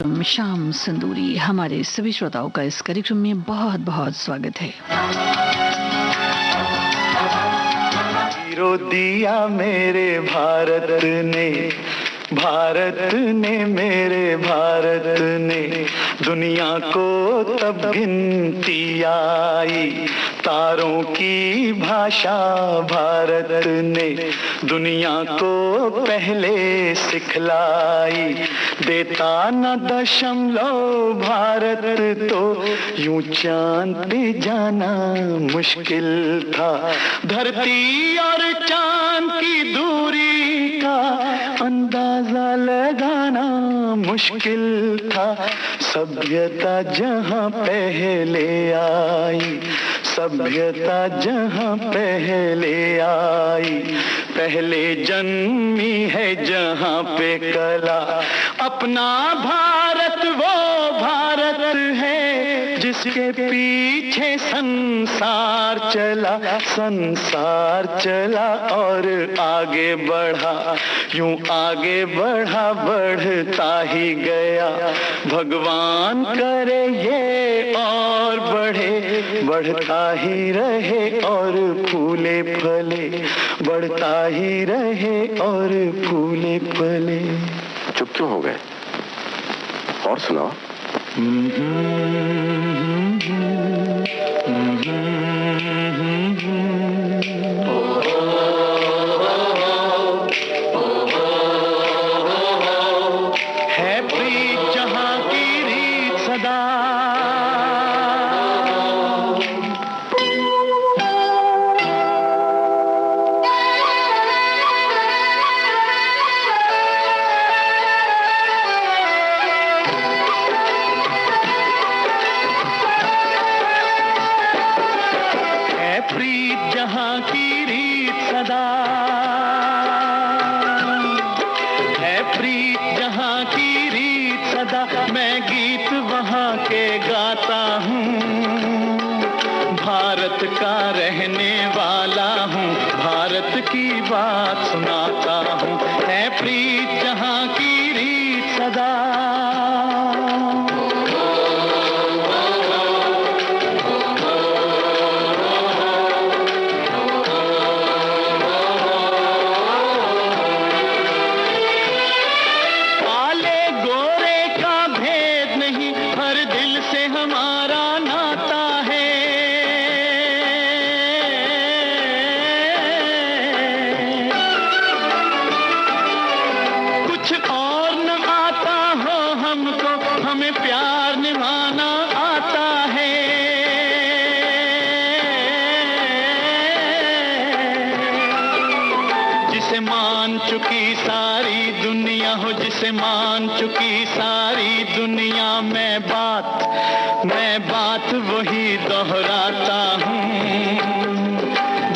शाम संदूरी। हमारे सभी श्रोताओं का इस कार्यक्रम में बहुत बहुत स्वागत है। हीरो दिया मेरे भारत ने मेरे भारत ने दुनिया को तब गिनती आई, तारों की भाषा भारत ने दुनिया को पहले सिखलाई। देता न दशमलव भारत तो यूं चांद पे जाना मुश्किल था। धरती और चांद की दूरी का अंदाजा लगाना मुश्किल था। सभ्यता जहां पहले आई, सभ्यता जहां पहले आई, पहले जन्मी है जहां पे कला। अपना भारत वो भारत है जिसके पीछे संसार चला और आगे बढ़ा, यूं आगे बढ़ा बढ़ता ही गया। भगवान करे ये और बढ़े, बढ़ता ही रहे और फूले फले, बढ़ता ही रहे और फूले फले। चुप क्यों हो गए? और सुनाओ। है प्रीत जहां की रीत सदा, प्रीत जहां की रीत सदा है, प्रीत जहां की रीत सदा। मैं गीत वहां के गाता हूँ, भारत का रहने वाला हूँ, भारत की बात सुनाता हूँ। है प्रीत जहां की रीत सदा। हमें प्यार निभाना आता है, जिसे मान चुकी सारी दुनिया हो, जिसे मान चुकी सारी दुनिया। मैं बात वही दोहराता हूँ,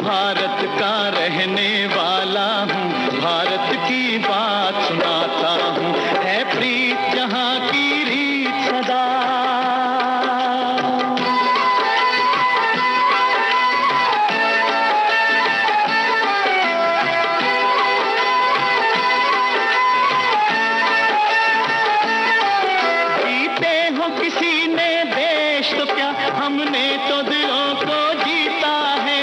भारत का रहने वाला हूँ, भारत की बात सुनाता हूँ। है प्रीत जहां की रीत सदा। जीते हो किसी ने देश तो क्या, हमने तो दिलों को जीता है।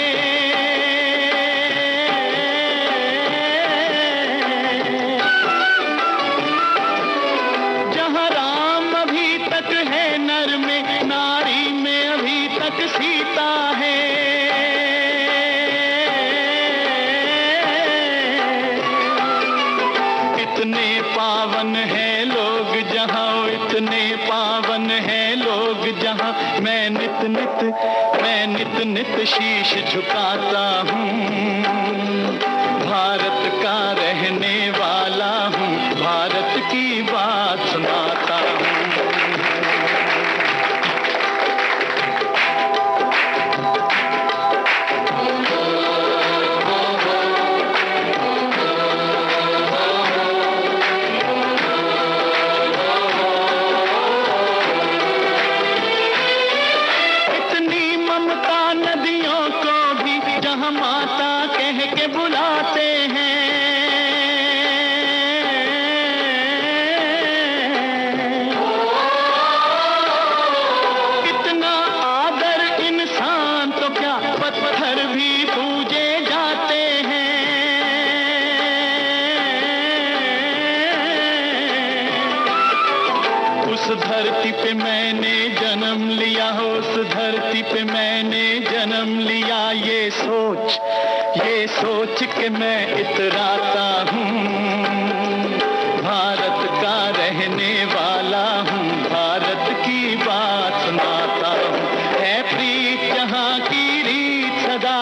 जहां राम अभी तक है नर में, नारी में अभी तक सीता है। इतने पावन है लोग जहां, इतने पावन है लोग जहां। मैं नित नित शीश झुकाता हूँ, भारत का रहने वाला हूँ, भारत की बात सुनाता हूँ। इतनी ममता नदियों को भी, जहां माता कह के उस धरती पे मैंने जन्म लिया, उस धरती पे मैंने जन्म लिया। ये सोच के मैं इतराता हूँ, भारत का रहने वाला हूँ, भारत की बात सुनाता हूँ। है प्रीत जहाँ की रीत सदा,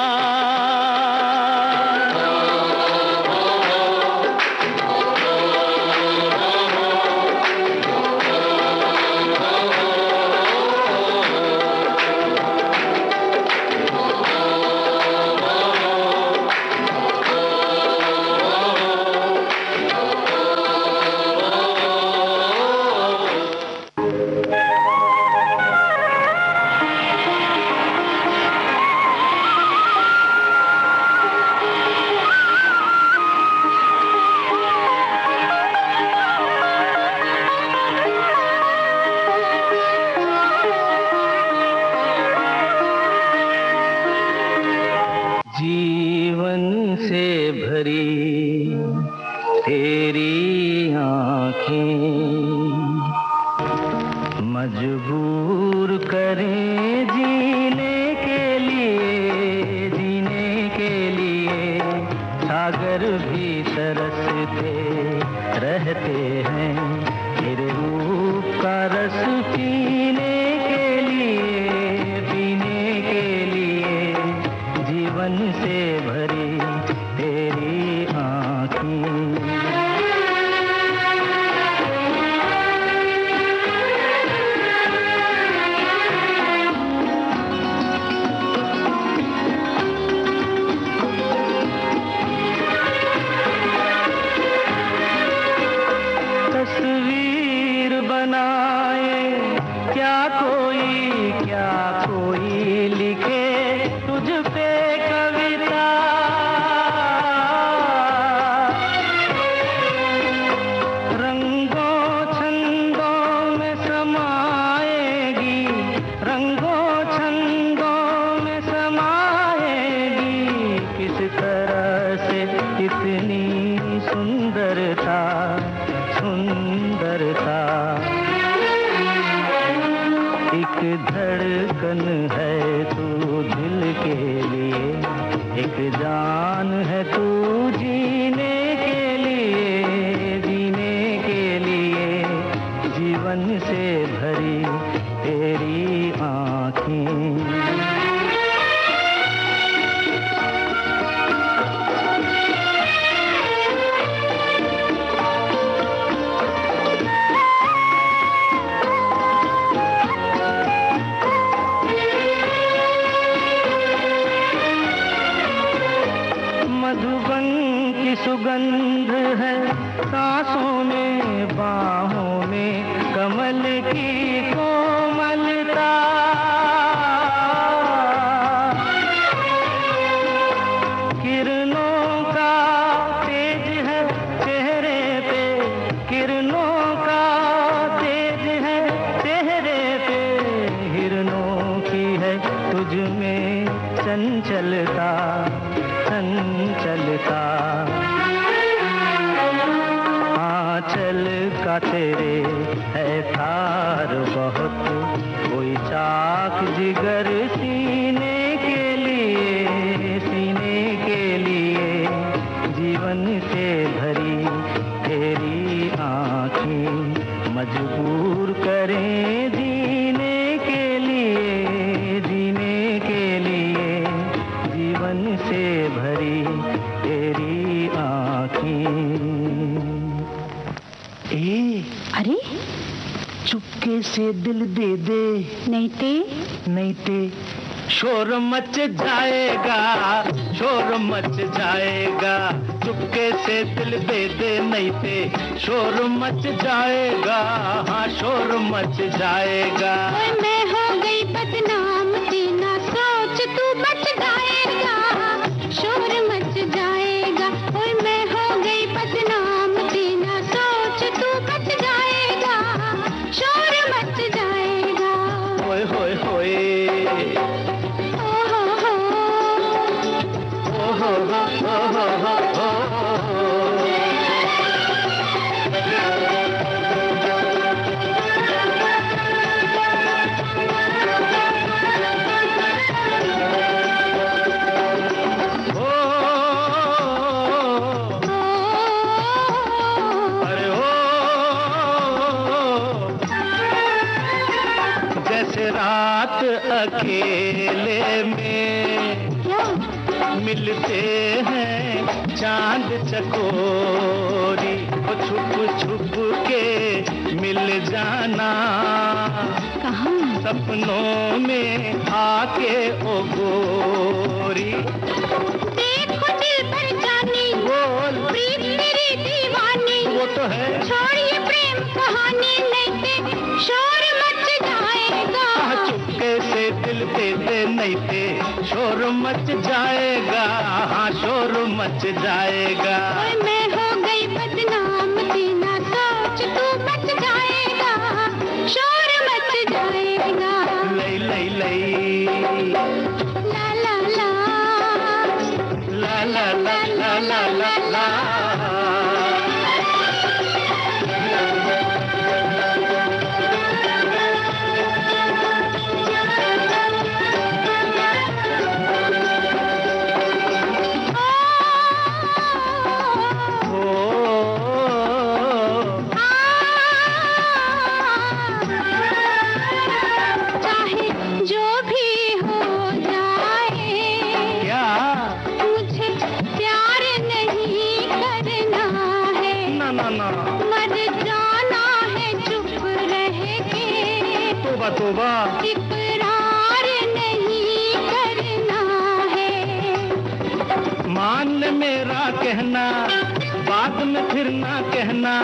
जीवन से भरी तेरी आँखें मजबूर करें जीने के लिए। सागर भी तरसते रहते हैं तेरे रूप का रस पीने के लिए। जीवन से भरी तेरी आँखें, तस्वीर बनाए क्या कोई लिखे तुझ पे कविता। रंगों छंदों में समाएगी, रंगों छंदों में समाएगी। किस तरह से इतनी सुंदरता, एक धड़कन है तू दिल के लिए, एक जान है तू जीने के लिए। जीवन से भरी तेरी आँखें, मधुबन की सुगंध है सांसों में, बाहों में कमल की कोमलता। किरणों का तेज है चेहरे पे, किरणों का तेज है चेहरे पे। हिरणों की है तुझ में चंचलता, आंचल का तेरे है तार बहुत, कोई चाक जिगर सीने के लिए। जीवन से भरी तेरी आँखें मजबूर करें जीने के लिए। जीवन से भरी तेरी आँखें। अरे चुपके से दिल दे दे, नहीं ते शोर मच जाएगा, शोर मच जाएगा। चुपके से दिल दे दे, नहीं ते शोर मच जाएगा, हाँ शोर मच जाएगा। मैं हो गई बदनाम तेना सोच तू बच जाएगा, शोर मच जाएगा। ओए मैं हो गई बदनाम तेना सोच तू बच जाएगा, शोर मच जाएगा। होए होए होए, ओ हो ओ हो। रात अकेले में मिलते हैं चांद चकोरी, वो छुप छुप के मिल जाना कहाँ? सपनों में आके ओ गोरी। देखो दिल पर जानी, बोल प्रीत मेरी दीवानी, वो तो है। छोड़िए प्रेम कहानी, नहीं ते शोर मच जाएगा। चुपके से दिल देते नहीं थे, शोर मच जाएगा, हाँ शोर मच जाएगा। ओए मैं हो गई बदनाम, तेना सोच तू बच जाएगा, शोर मच जाएगा। लई लई लई ला ला ला ला ला ला ला ला ला ला। तोबा इकरार नहीं करना है, मान ले मेरा कहना, बाद में फिर ना कहना,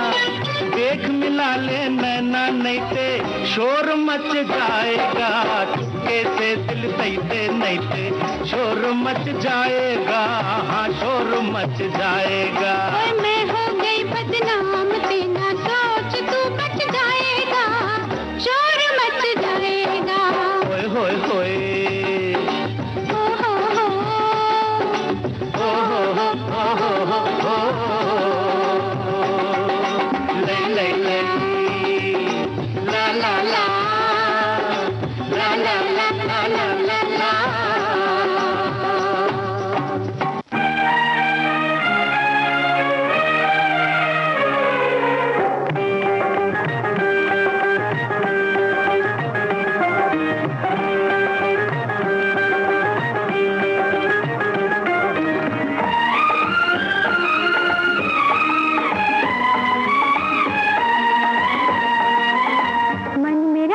देख मिला ले नैना, नहीं ते शोर मच जाएगा। चुपके से दिल सही नहीं ते शोर मच जाएगा, हाँ शोर मच जाएगा। और मैं हो गई बदनाम, तेना सोच तू बच जाएगा, शोर मच जाएगा। होए होए होए हो हो ले ले ले ला ला ला ला ला ला ला ला ला।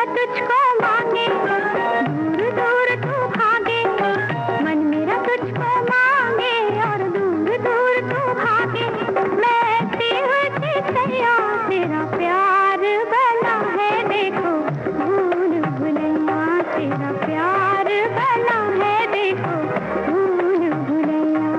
तुझको मांगे, दूर दूर तू भागे, मन मेरा तुझको मांगे और दूर दूर तू भागे। मैं सैया तेरा प्यार बना है, देखो भूल भुलैया, तेरा प्यार बना है, देखो भूल भुलैया।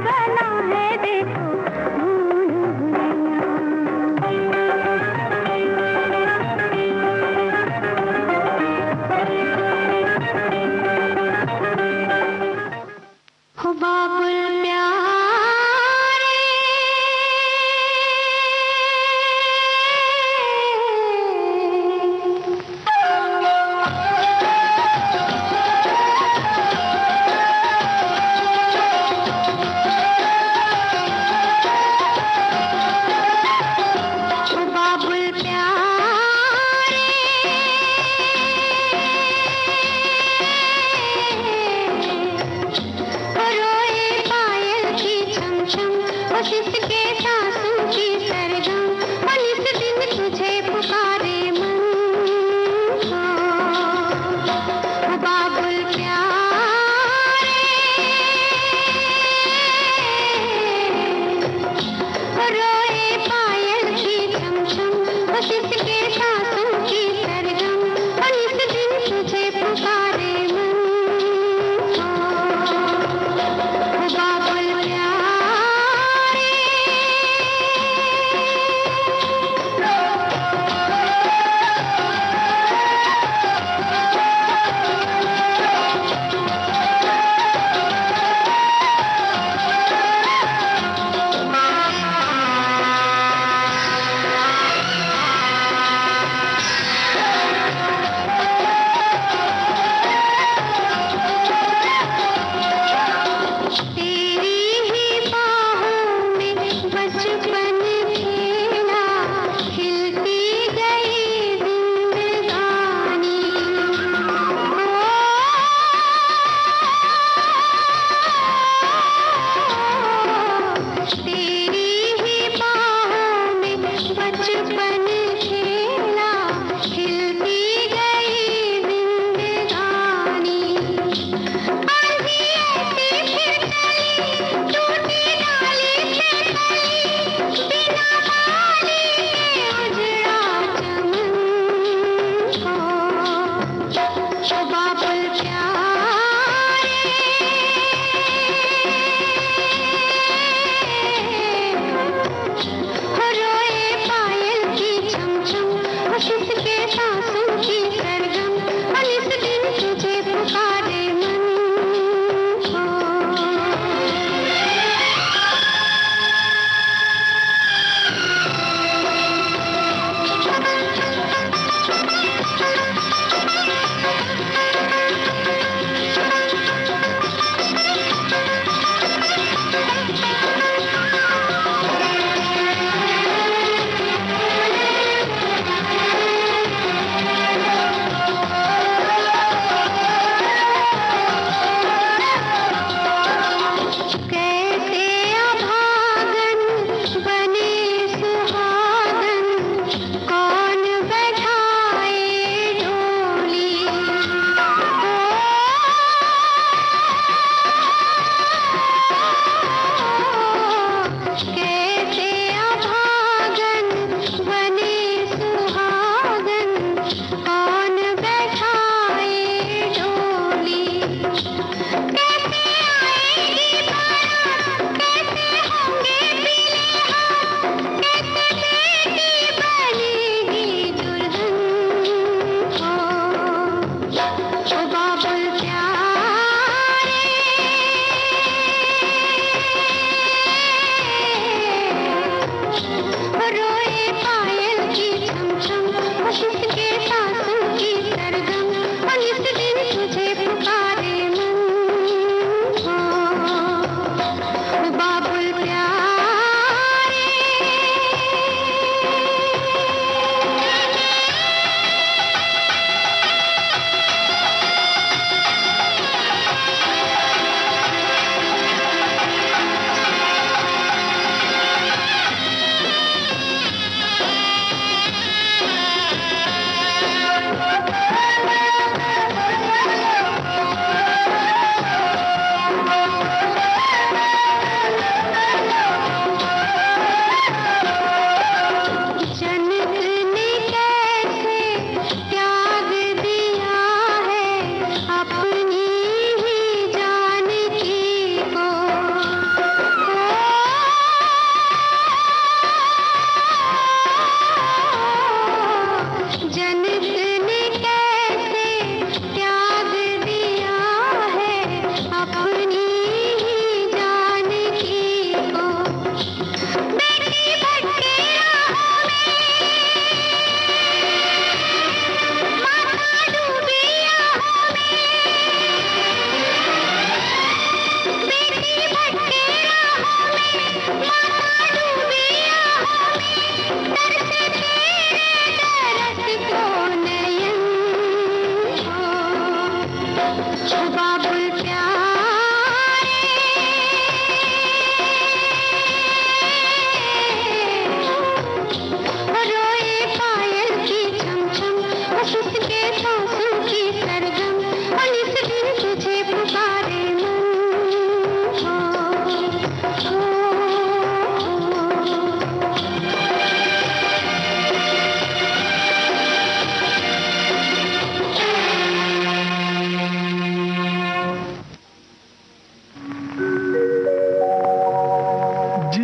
बना है देखो भूल हो बाबुल जिसके सांसों की सरगम और इस दिन तुझे पुकारे मन हो बाबुल प्यारे रोए पायल की चमचम और जिसके सांसों की सरगम और इस दिन तुझे पुकारे मन हो बाबुल प्यारे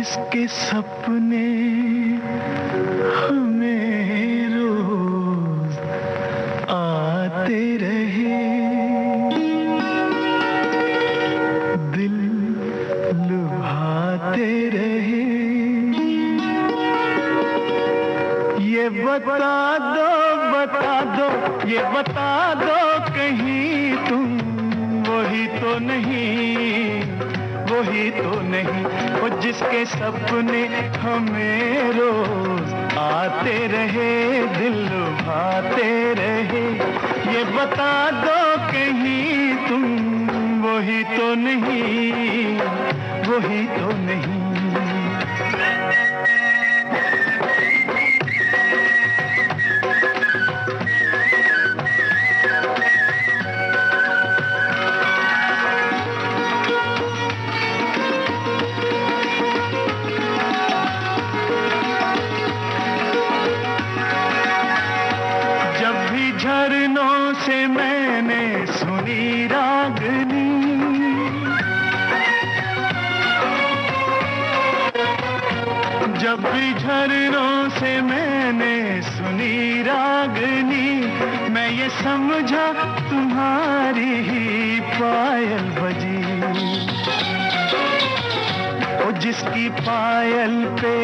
जिसके सपने हमें रोज आते रहे, दिल लुभाते रहे। ये बता दो, ये बता दो कहीं तुम वही तो नहीं, वही तो नहीं। वो जिसके सपने हमें रोज आते रहे, दिल लुभाते रहे। ये बता दो कहीं तुम वही तो नहीं, वही तो नहीं। झरनों से मैंने सुनी रागनी, जब भी झरनों से मैंने सुनी रागनी, मैं ये समझा तुम्हारी ही पायल बजी। ओ जिसकी पायल पे,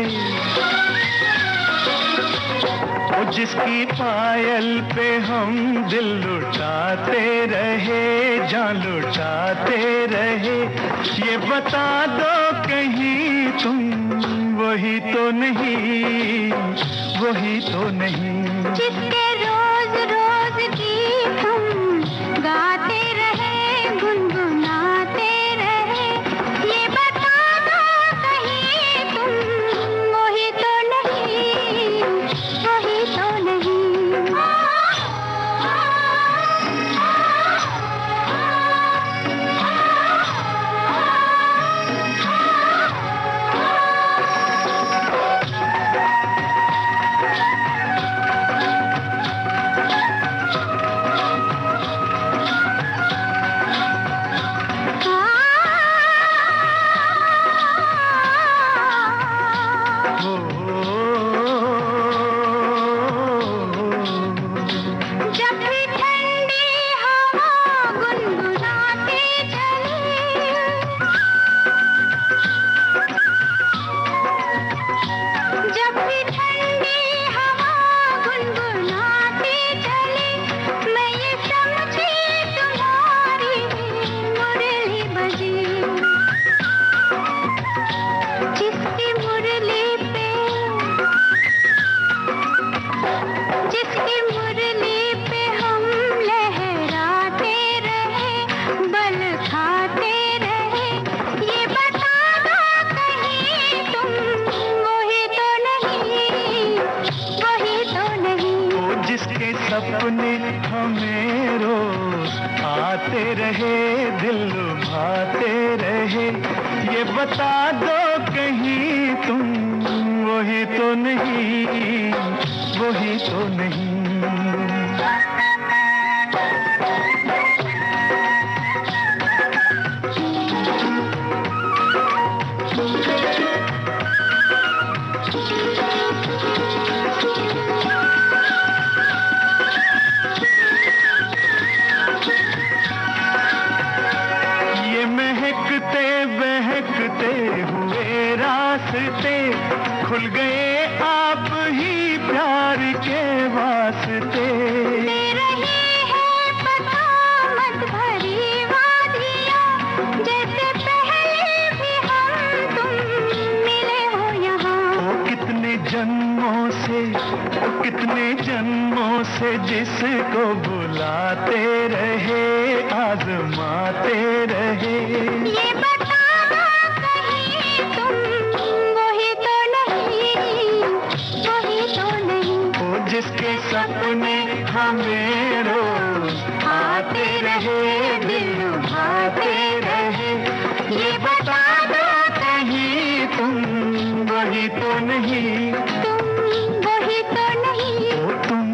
जिसकी पायल पे हम दिल लुटाते रहे, जान लुटाते रहे। ये बता दो कहीं तुम वही तो नहीं, वही तो नहीं। जिसके रोज रोज गीत हम गाते रहे, गुनगुनाते रहे। ये बता दो कहीं तुम वही तो नहीं, वही तो नहीं। सपने हमें रोज आते रहे, दिल लुभाते रहे। ये बता दो कहीं तुम वही तो नहीं, वही तो नहीं। बहकते हुए रास्ते खुल गए आप ही प्यार के वास्ते। दे रही है बगावत भरी वादियाँ, जैसे पहले भी हम तुम मिले हो यहाँ। ओ कितने जन्मों से जिसको बुलाते रहे, आजमाते रहे। ये बता दो कहीं तुम वही तो नहीं, वही तो नहीं। ओ जिसके सपने हमें रोज आते रहे, दिल लुभाते रहे। ये बता दो कहीं तुम वही तो नहीं, तुम वही तो नहीं। ओ तुम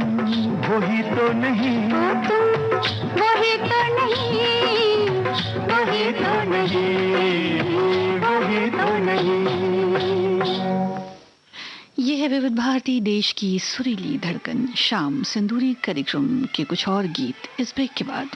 वही तो नहीं, ओ तुम वही तो नहीं, वही तो नहीं, वही तो नहीं। है विविध भारती, देश की सुरीली धड़कन। शाम सिंदूरी कार्यक्रम के कुछ और गीत इस ब्रेक के बाद।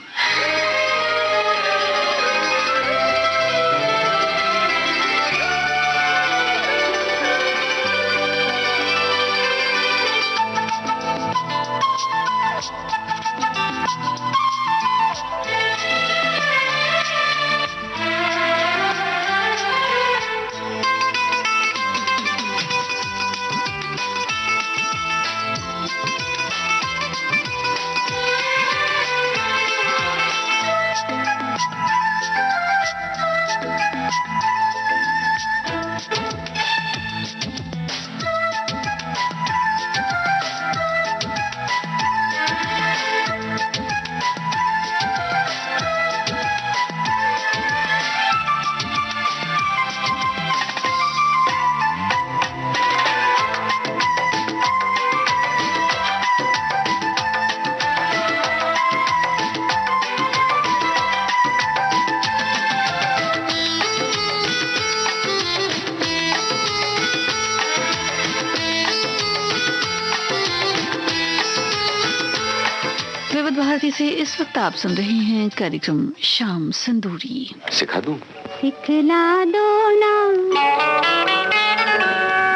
भारती से इस वक्त आप सुन रहे हैं कार्यक्रम शाम सिंदूरी। सिखा दूं? सिखला दो ना।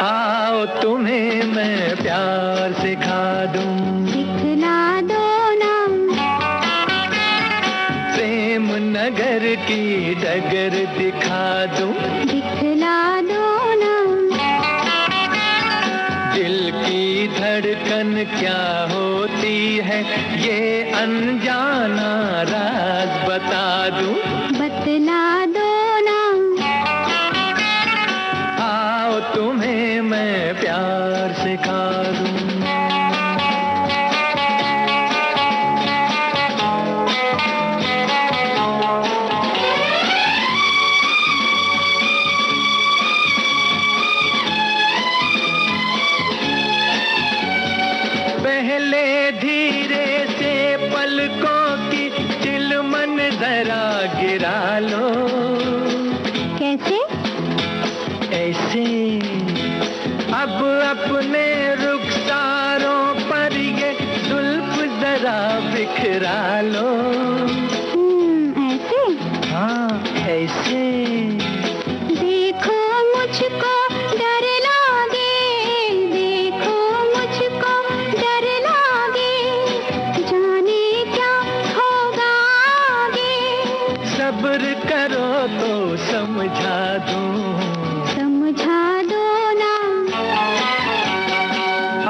आओ तुम्हें मैं प्यार सिखा दूं। सिखला दो ना। प्रेम नगर की डगर दिखा दूं। दिखला दो ना। दिल की धड़कन क्या होती है ये अनजाना राज बता दूं। बतला दो ना। आओ तुम्हें मैं प्यार सिखा दूं। पहले धीरे से पलकों की चिलमन जरा गिरा लो। कैसे? ऐसे अब अपने रुखसारों पर ये जुल्फ जरा बिखरा लो। ऐसे? हाँ ऐसे। देखो मुझको डर लागे, देखो मुझको डर लागे, जाने क्या होगा आगे। सब्र करो तो समझा दूं। समझा दो ना।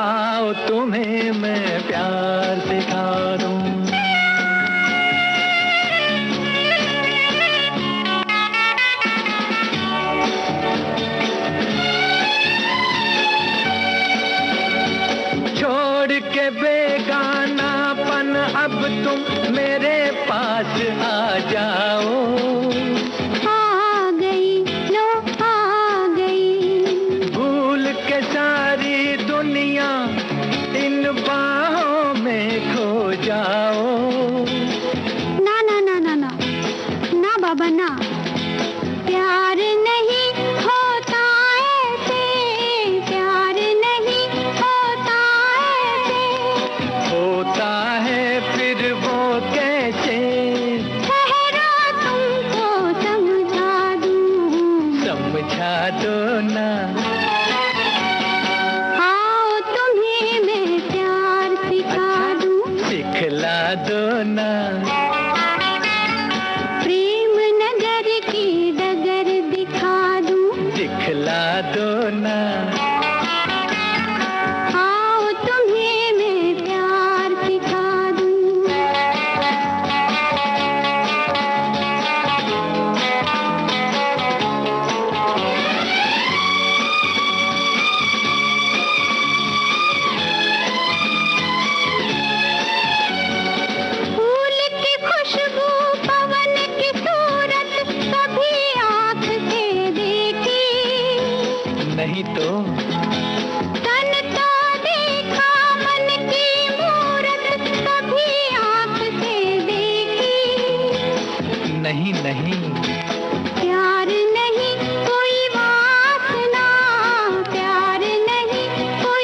आओ तुम्हें मैं प्यार सिखा दूं। छोड़ के बेगानापन अब तुम मेरे पास आ जाओ। आ गई लो आ गई। भूल के सारी दुनिया इन बाहों में खो जाओ। ना ना ना ना ना ना बाबा ना। प्यार नहीं होता ऐसे, प्यार नहीं होता ऐसे। होता है फिर वो कैसे? ठहरो तुमको समझा दूं। समझा दो ना। आओ तुम्हें मैं प्यार सिखा दूं। सिखला दो ना। प्रेम नगर की डगर दिखा दूं। दिखला दो ना। आओ तुम्हें मैं प्यार सिखा दूं। फूल की खुशबू, पवन की सूरत कभी आँख से देखी नहीं तो तन तो देखा, मन की मूरत कभी आँख से देखी। नहीं नहीं। प्यार नहीं कोई वासना, प्यार नहीं कोई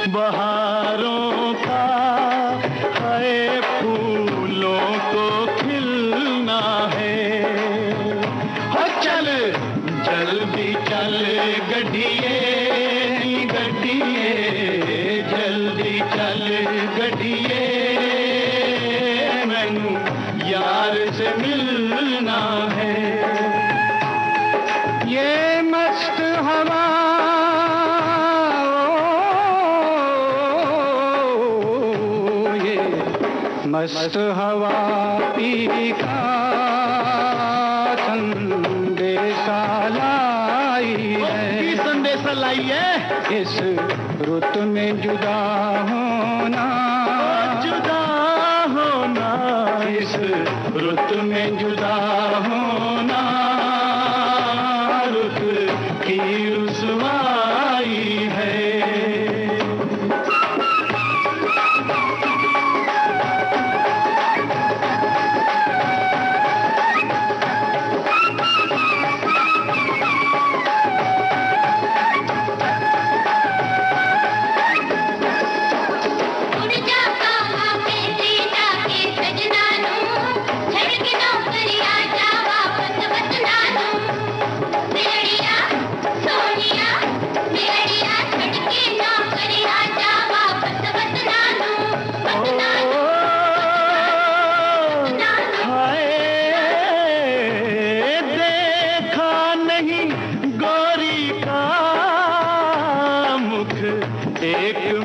बहारों का है, फूलों को खिलना है। हो चल जल्दी चल गड्डिए गड्डिए, जल्दी चल गड्डिए, मैनू यार से मिलना है। ये मस्त हवा मस्त हवा पी का संदेशा लाई है, संदेशा लाई है। इस रुत में जुदा होना, जुदा होना, इस रुत में जुदा होना, रुत की रुसवाई है।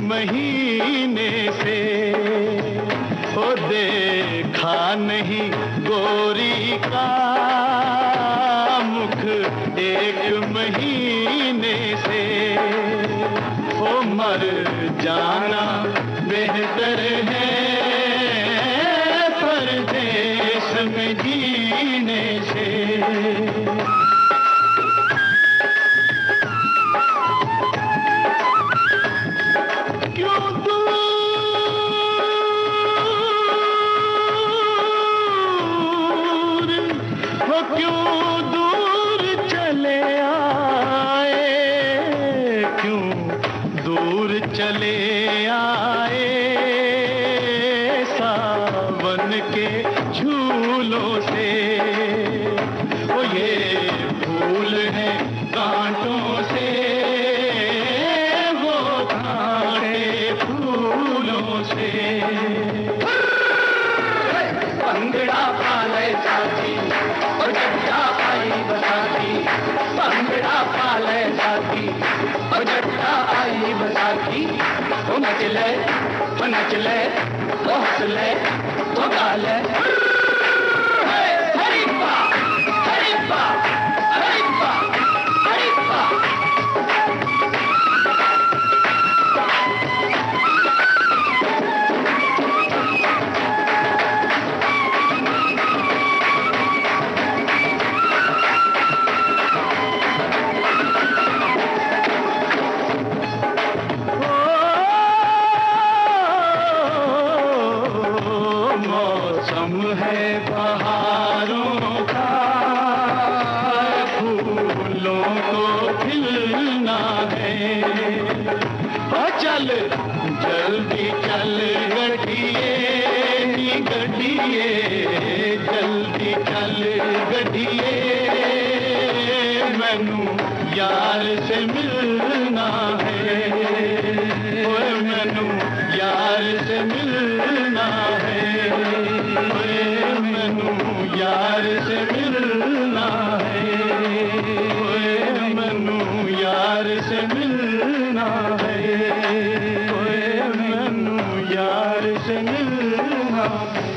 महीने से ओ देखा नहीं गोरी का मुख, एक महीने से ओ मर जाना बेहतर है परदेश में जीने से। चले आए सावन के झूलों से, ओ ये फूल है कांटों से, वो कांटे फूलों से। पंगड़ा पाले साथी और जट्टा आई बसाती, पंगड़ा पाले साथी और जट्टा आई बसाती। वो नच ले, वो नच ले, वो हंस ले, वो गा ले। हरिप्पा, हरिप्पा, हरिप्पा, हरिप्पा। है बहारों का, फूलों को खिलना है। ओ चल जल्दी चल गड्डिए गड्डिए, जल्दी चल गड्डिए, मैनू यार से मिलना है। ओए मैनू यार से मिलना है, मैनू यार से मिलना है, मैनू यार से मिलना है, मैनू यार से मिलना है।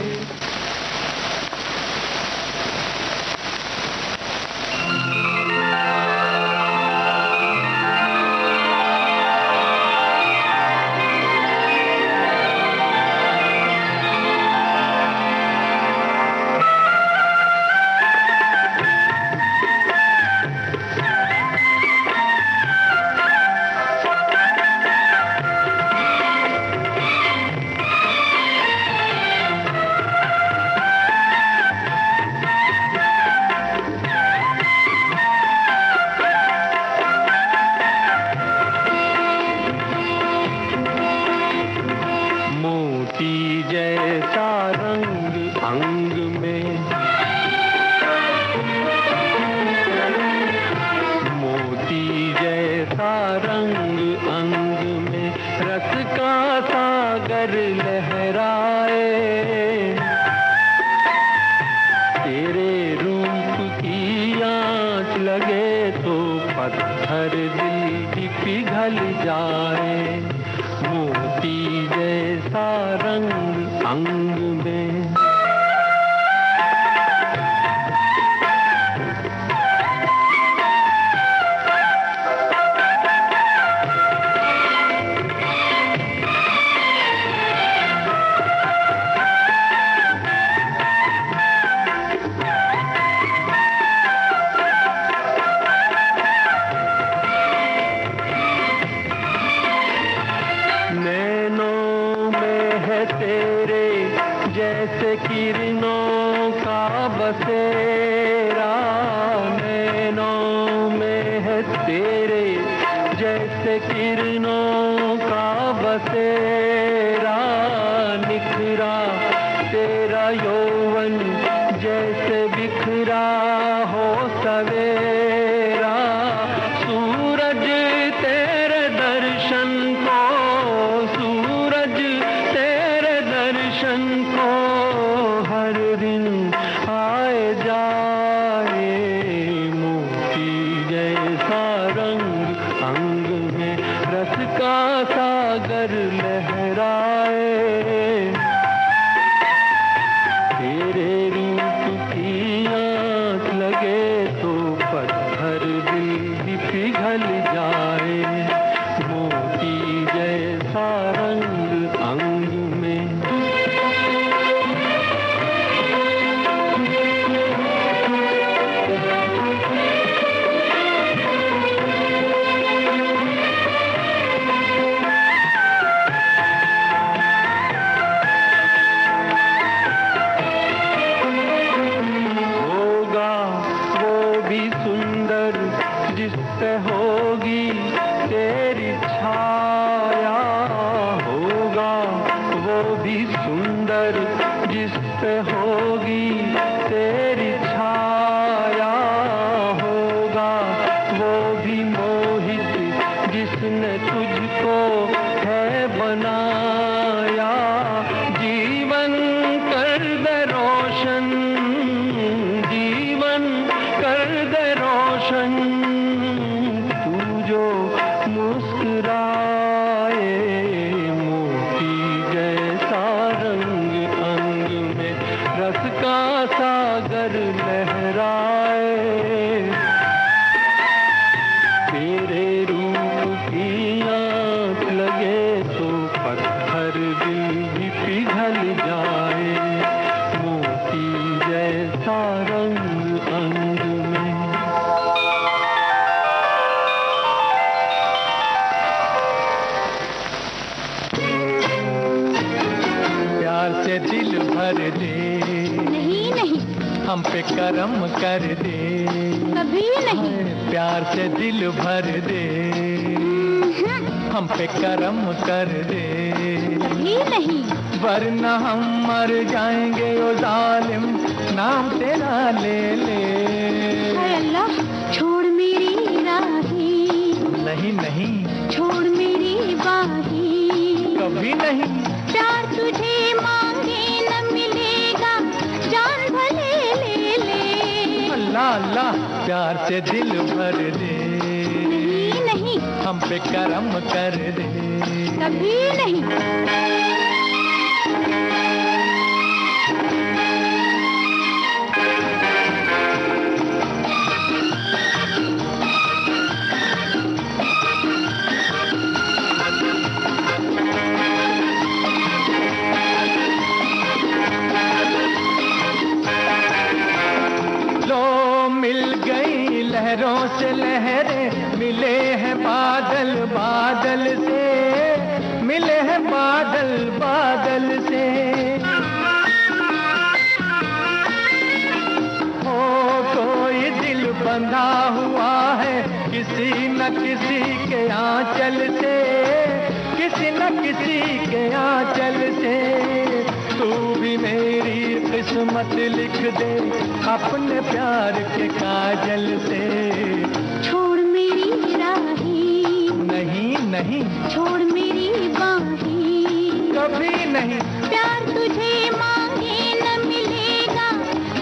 सागर लहराए, तेरे रूप की आँच लगे तो पत्थर दिल भी पिघल जाए, मोती जैसा रंग अंग में। जैसे किरणों का बसेरा, नैनों में है तेरे जैसे किरणों का बसेरा, निखरा तेरा यौवन जैसे बिखरा हो सवेरा, सूरज तेरे दर्शन को, सूरज तेरे दर्शन को हर दिन आए जाए, मोती जैसा रंग अंग में रस का सागर लहराए, तेरे रूप की आँच लगे तो पत्थर दिल भी पिघल जाए, मोती जैसा रंग अंग में। जिससे होगी तेरी छाया, होगा वो भी सुंदर जिससे होगी तेरी छाया, होगा वो भी मोहित जिसने तुझको है बनाया, जीवन कर दे रोशन, जीवन कर दे रोशन, मुस्कुराए, मोती जैसा रंग अंग में रस का सागर लहराए, तेरे रूप की आँच लगे तो पत्थर दिल भी पिघल जाए, मोती जैसा रंग अंग में। से दिल भर दे, नहीं नहीं हम पे करम कर दे, कभी नहीं, प्यार से दिल भर दे, हम पे करम कर दे, कभी नहीं, वरना हम मर जाएंगे ओ जालिम, नाम तेरा ले ले। हाय अल्लाह, छोड़ मेरी राहें, नहीं नहीं, छोड़ मेरी बाहें, कभी नहीं, प्यार तुझे मांगे न मिलेगा, जान भले ले ले। अल्लाह अल्लाह, प्यार से दिल भर दे, नहीं नहीं, हम पे करम कर दे, कभी नहीं। लहरों से लहरें मिले हैं बादल बादल से, मिले हैं बादल बादल से, हो कोई दिल बंधा हुआ है किसी न किसी के आंचल से, किसी न किसी के आंचल से, तू भी मेरी किस्मत लिख दे अपने प्यार के काजल से। छोड़ मेरी राहें, नहीं नहीं, छोड़ मेरी बाहें, कभी नहीं। प्यार तुझे मांगे न मिलेगा,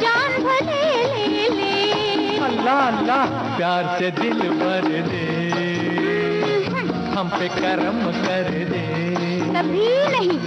जान भले ले ले। अल्लाह अल्लाह प्यार से दिल भर दे, हम पे करम कर दे। कभी नहीं।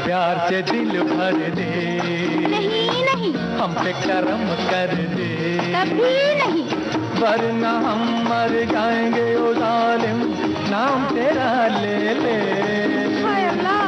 प्यार से दिल भर दे, नहीं नहीं, हम पे करम कर दे। कभी नहीं, वरना हम मर जाएंगे ओ जालिम, नाम तेरा ले ले। हाय अल्लाह।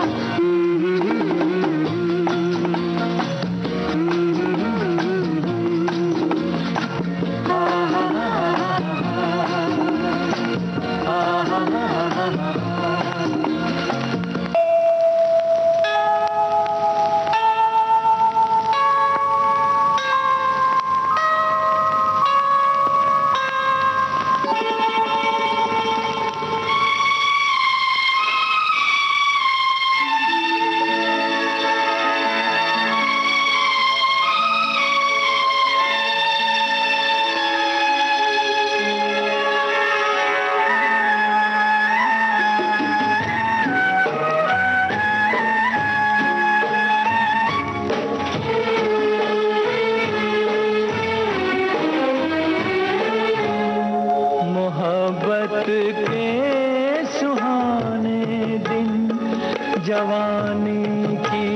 जवानी की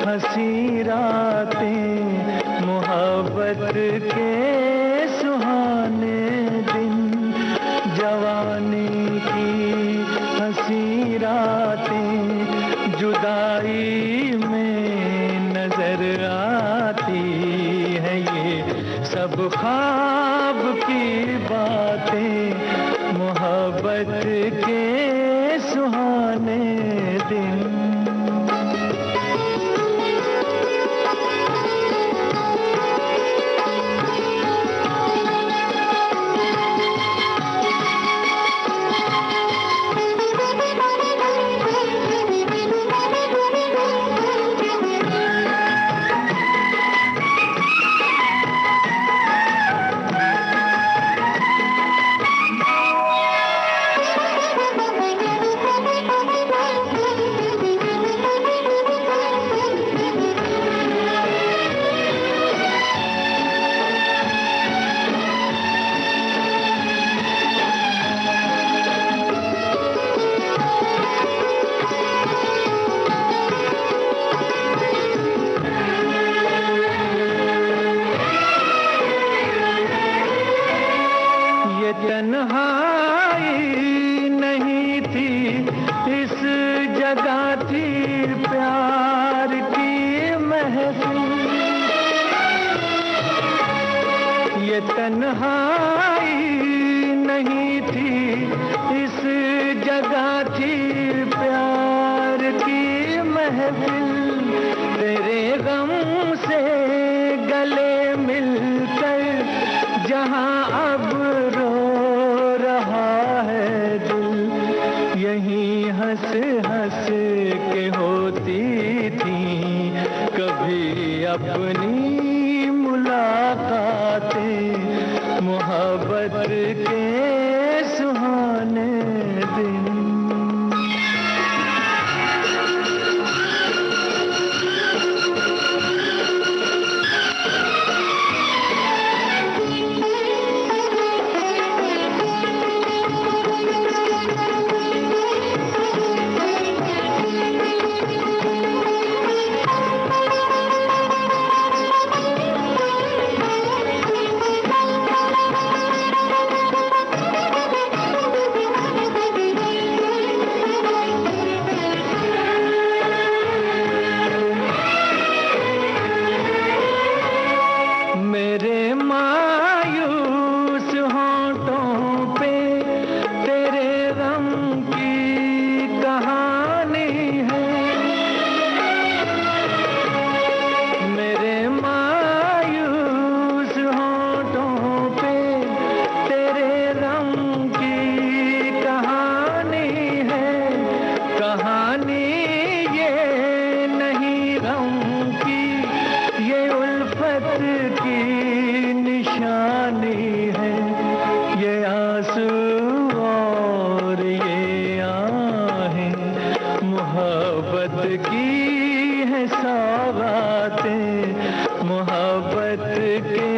हंसी रातें, मोहब्बत के सुहाने दिन। जवानी की हंसी रातें जुदाई में नजर आती है, ये सब ख्वाब की बातें, मोहब्बत के सुहाने दिन। तन्हाई नहीं थी इस जगह थी प्यार की महफिल। ये तन्हाई नहीं थी इस जगह थी प्यार की महफिल। तेरे गम से गले मिलकर जहां अब रो रहा है दिल, यहीं हंस हंस के होती थी कभी अपनी मुलाकातें, मोहब्बत के सुहाने दिन। मेरे मायूस होंठों पे तेरे गम की कहानी है। मेरे मायूस होंठों पे तेरे गम की कहानी है। कहानी ये नहीं गम की, ये उल्फत की निशानी है। ये आंसू और ये आहें मोहब्बत की है सौगातें, मोहब्बत के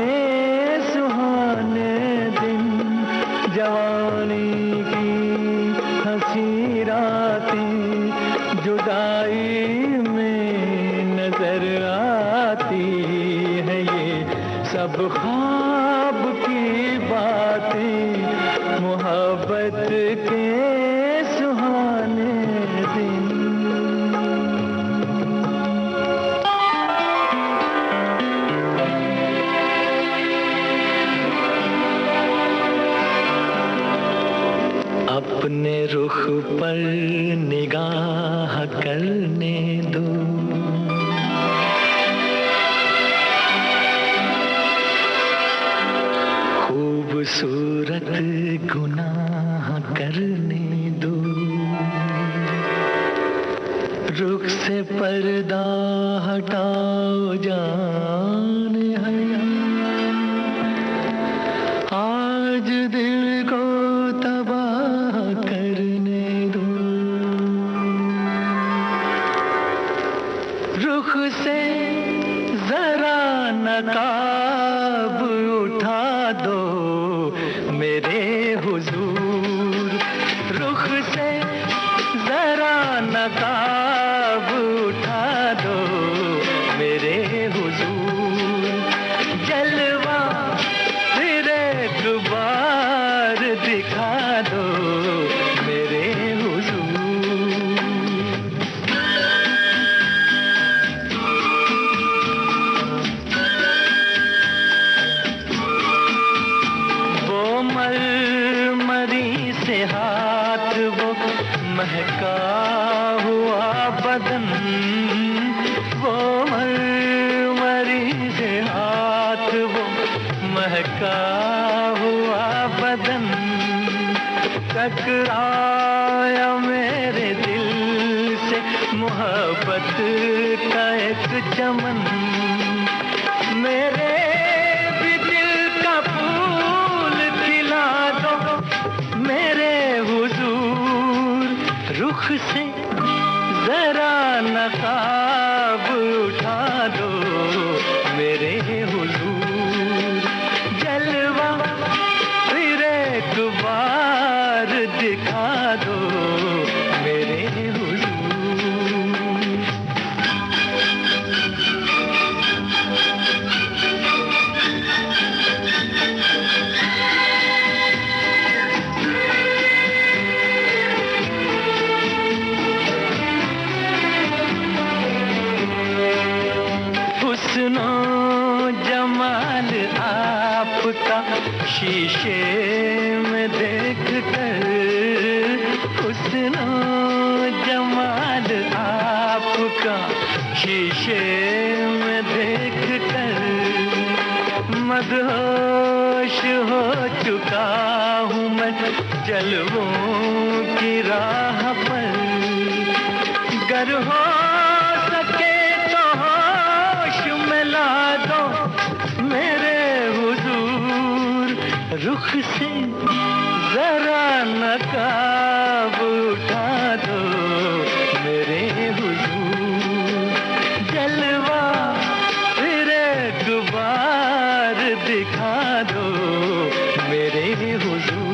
सुहाने दिन, जवानी की हंसी रातें जुदाई में नजर आती है। ये सब ख्वाब की बातें, मोहब्बत के सुहाने दिन। अपने रुख पर निगाह करने दो, खूबसूरत गुनाह करने दो। रुख से पर्दा हटाओ जान हया, आज दिल को तबाह करने दो। रुख से जरा नकाब उठा दो मेरे हुजूर। रुख से जरा नकाब उठा दो मेरे हुजूर। जलवा फिर एक बार दिखा दो मेरे हुजूर। वो मरमरी से हाथ, वो महका हुआ बदन, वो मरमरी से हाथ, वो महका हुआ बदन, टकराया मेरे दिल से मोहब्बत का एक चमन। मेरे भी दिल का फूल खिला दो मेरे हुजूर। रुख से जरा नकाब उठा दो मेरे हुजूर। जलवा फिर एक बार दिखा दो मेरे हुजूर। हुस्नो जमाल आपका शीशे में देख कर, हुस्नो जमाल आपका शीशे में देख कर, मदहोश हो चुका हूँ मैं जलवों की राह पर। गर हो सके तो होश में ला दो मेरे हुजूर। रुख से जरा नकाब उठा दो मेरे हुजूर। जलवा फिर एक बार दिखा दो मेरे हुजूर।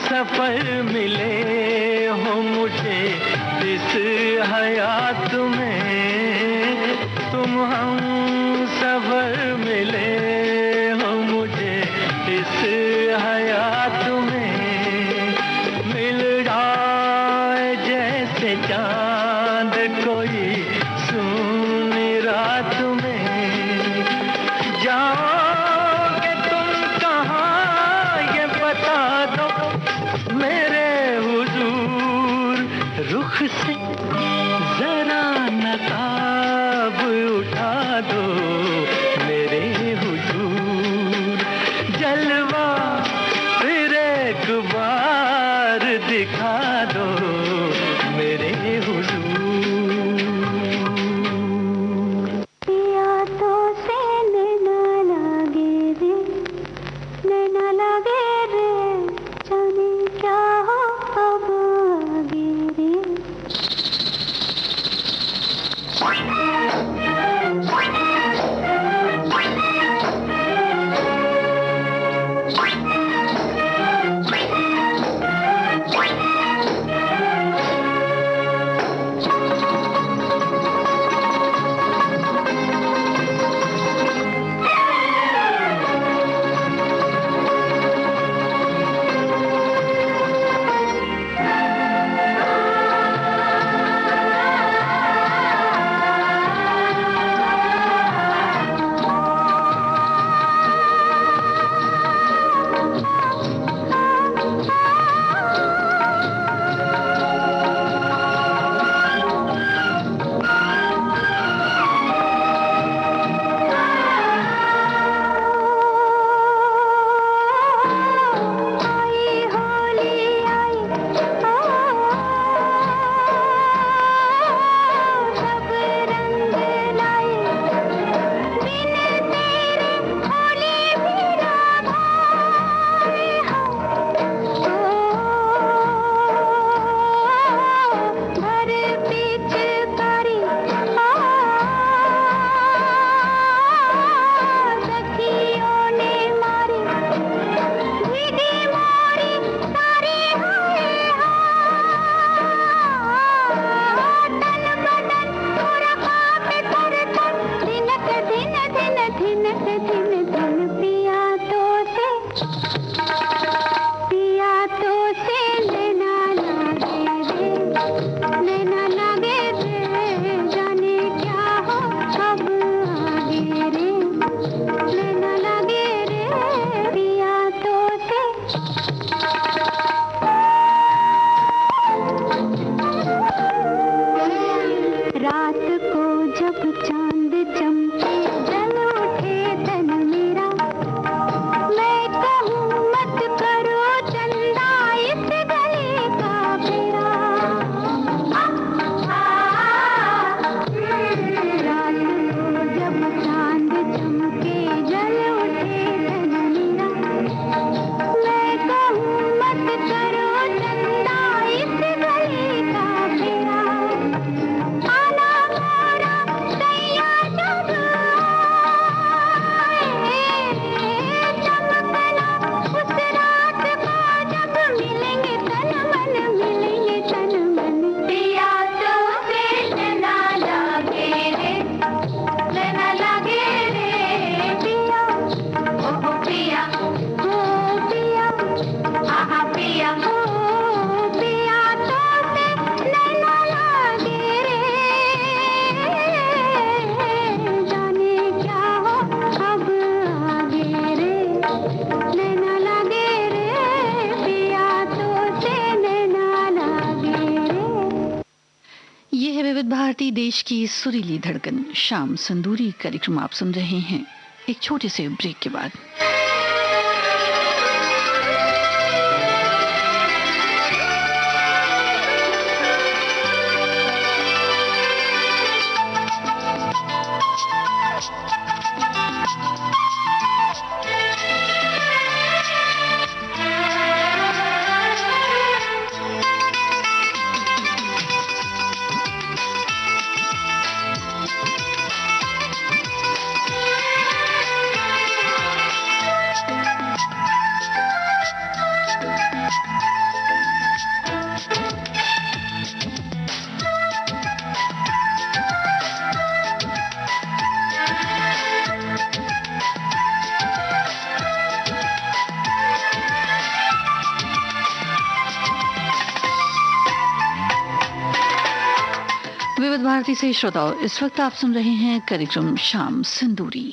सफर मिले हो मुझे इस हयात में तुम हम सफर मिले हो मुझे इस हयात में। मिल जाए जैसे चांद कोई सुनी रात में। जाओगे तुम कहाँ ये बता दो मेरे हुजूर। रुख से जरा नकाब उठा दो मेरे हुजूर। जलवा फिर एक बार दिखा दो मेरे हुजूर। पिया तो से नैना लागे रे, नैना लागे रे, जाने क्या हो अब आगे रे। भारती देश की सुरीली धड़कन शाम संदूरी कार्यक्रम आप सुन रहे हैं एक छोटे से ब्रेक के बाद। साथ ही से श्रोताओं, इस वक्त आप सुन रहे हैं कार्यक्रम शाम सिंदूरी।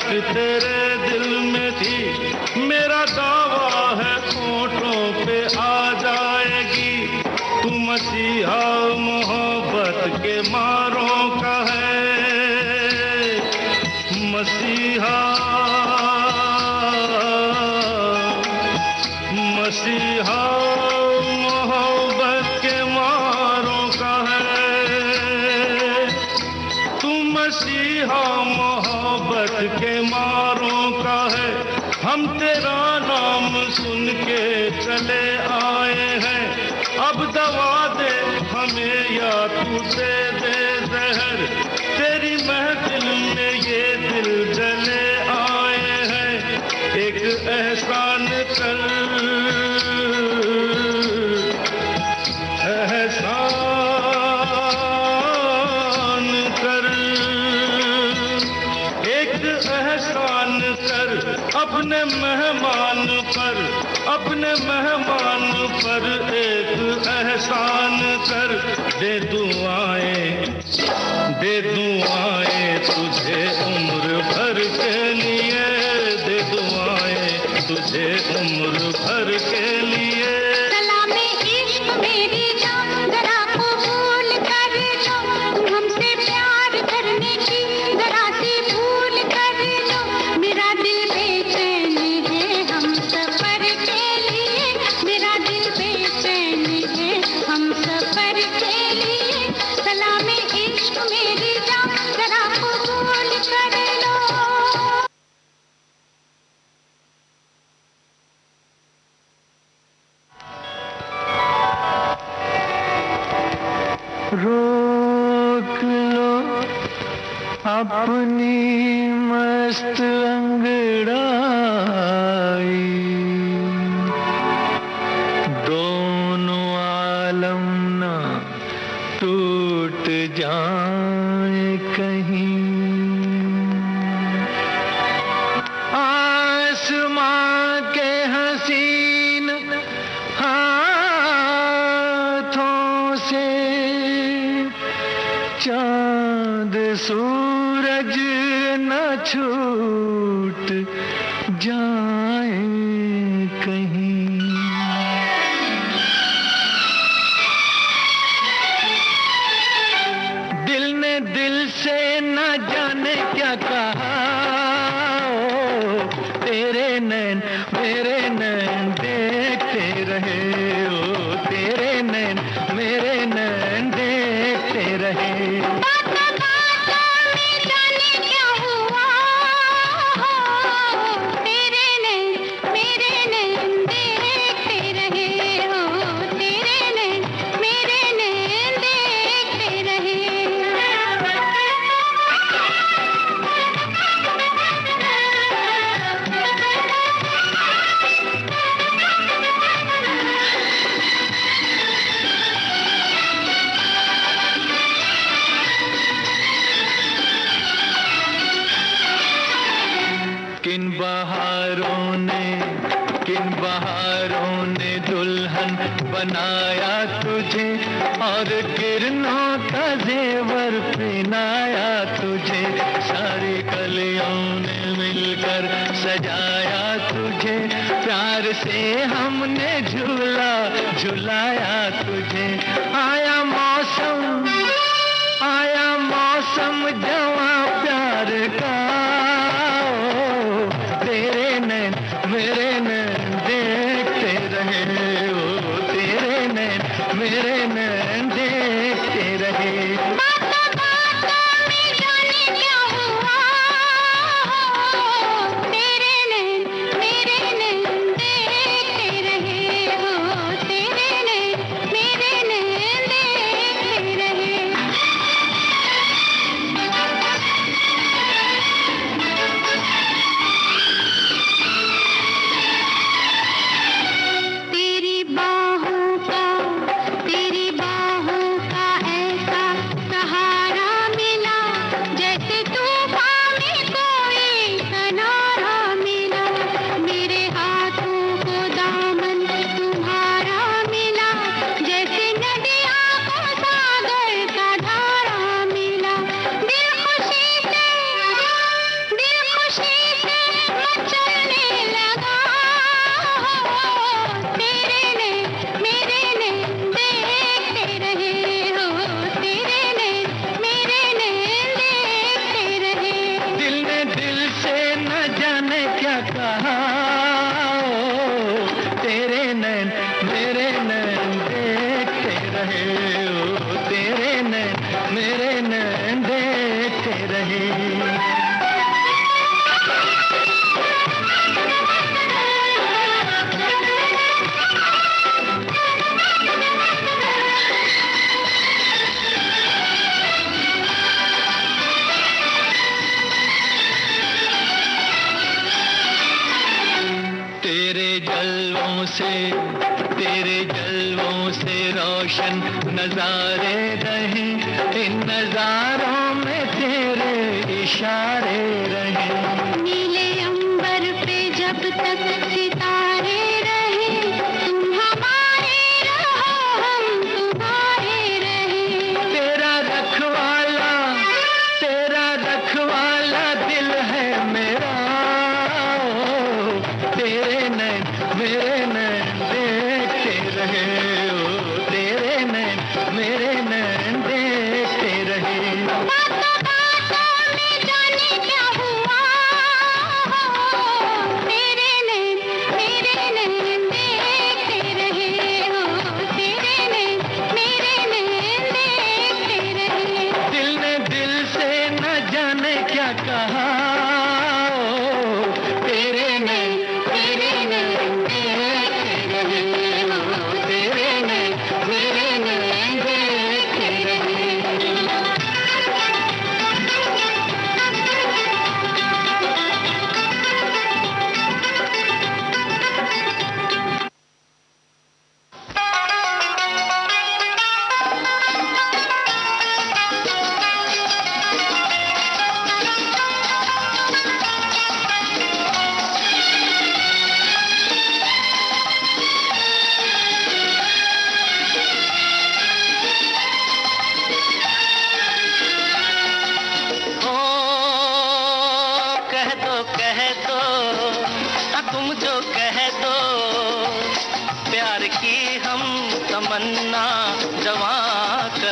तेरे दिल में थी, मेरा दावा है होठों पे आ जाएगी। तू मसीहा मोहब्बत के मारों का है, मसीहा मसीहा मोहब्बत के मारों का है। तू मसीहा मोहब्बत के मारों का है। हम तेरा नाम सुन के चले आए हैं, अब दवा दे हमें या तू दे दे जहर। तेरी महफिल में ये दिल जले आए हैं, एक एहसान कर, एहसान अपने मेहमान पर एक एहसान कर। दे दुआएं तुझे उम्र भर के लिए, दे दुआएं तुझे उम्र भर के लिए। सलामे इश्क मेरी जान जरा कबूल कर लो, हमसे प्यार करने की जरा सी भूल कर लो। मेरा दिल बेचैन है हम सफर के लिए, मेरा दिल बेचैन है हम सफर के लिए। सलामे इश्क मेरी जान जरा कबूल कर लो। रोक लो अपनी मस्त अंगड़ाई, दोनों आलम ना टूट जाए कहीं। आसमां के हसीन हाथों से चांद सूरज न छूट जाए कहीं। दिल ने दिल से न जाने क्या कहा, तेरे नैन मेरे नैन देखते रहे, ओ तेरे नैन मेरे नैन देखते रहे। बातों में जाने क्या हुआ, तेरे नैन मेरे नैन देखते रहे, हो तेरे नैन मेरे नैन देखते रहे। किन बहारों ने दुल्हन बनाया तुझे, और किरणों का जेवर पहनाया तुझे। सारी कलियों ने मिलकर सजाया तुझे, प्यार से हमने झूला झुलाया तुझे। आया मौसम जवां प्यार का, तेरे नैन मेरे नैन देखते रहे, ओ तेरे नैन मेरे नैन देखते रहे। बातों में जाने क्या हुआ, तेरे नैन मेरे नैन देखते रहे, हो तेरे नैन मेरे नैन देखते रहे। तेरी बाहों का ऐसा सहारा मिला, जैसे तूफान में कोई किनारा मिला। मेरे हाथों को दामन तुम्हारा मिला, जैसे नदियाँ को सागर का धारा मिला। दिल खुशी से मचलने लगा, तेरे नैन मेरे नैन देखते रहे, हो तेरे नैन मेरे नैन देखते रहे। दिल ने दिल से न जाने क्या कहा, तेरे नैन मेरे नैन देखते रहे, ओ तेरे नैन मेरे नैन देखते रहे। तेरे जलवों से रोशन नजारे रहे, इन नजारों में तेरे इशारे रहे। नीले अंबर पे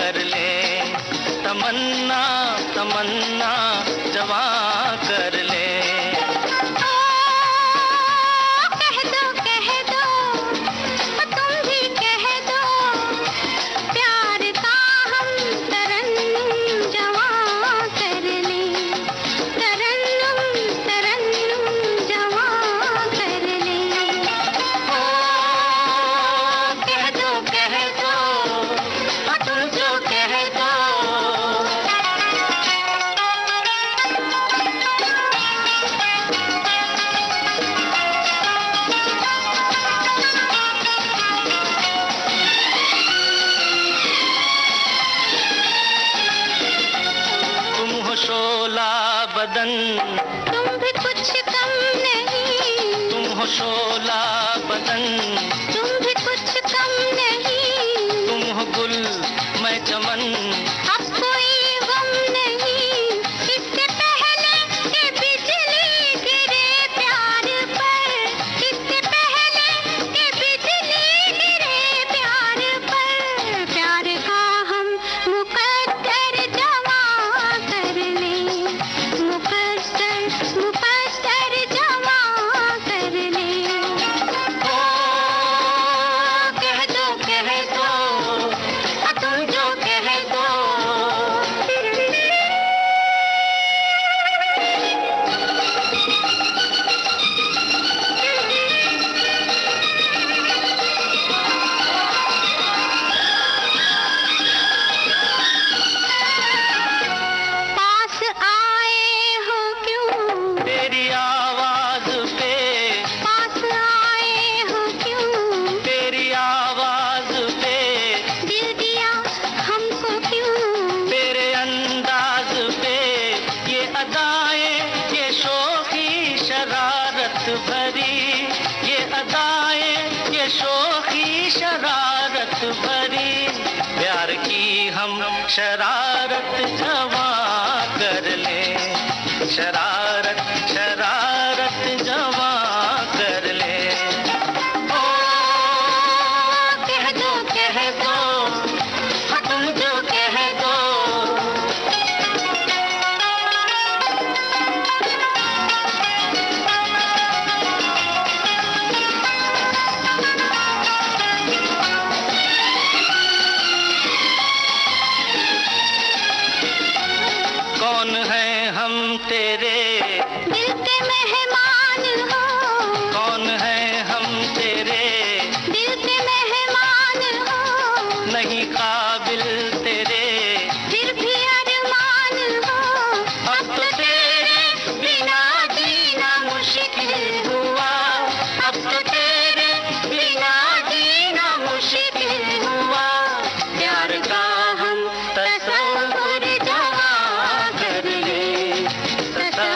कर ले, तमन्ना तमन्ना जवां कर ले। शोला बदन तुम भी कुछ कम नहीं, तुम हो शोला बदन तुम भी कुछ कम नहीं, तुम हो गुल मैं चमन अब कोई गम नहीं, इससे पहले कि बिजली गिरे प्यार पर, इससे पहले कि बिजली गिरे प्यार पर, प्यार का हम मुकद्दर जमा कर ले, मुकद्दर मुकद्दर जमा कर ले। ओ कह दो तुम जो कह दो। पास आए हो क्यों, तेरी आवाज पे, पास आए हो क्यों, तेरी आवाज पे, दिल दिया हमको क्यों, तेरे अंदाज पे, ये अदाएं ये शोखी शरारत भरी, ये अदाएं ये शोखी शरारत भरी, प्यार की हम शरारत जवा कर ले, शरारत शरारत जवा कर ले। ओ कह दो तुम जो कह दो। कौन है हम तेरे, दिल के मेहमान हो, कौन है हम तेरे, दिल के मेहमान हो, नहीं काबिल तेरे, फिर भी अरमान हो, अब तो तेरे बिना जीना मुश्किल हुआ, अब तो तेरे बिना जीना मुश्किल हुआ, प्यार का हम तसव्वुर जवा कर ले, तसव्वुर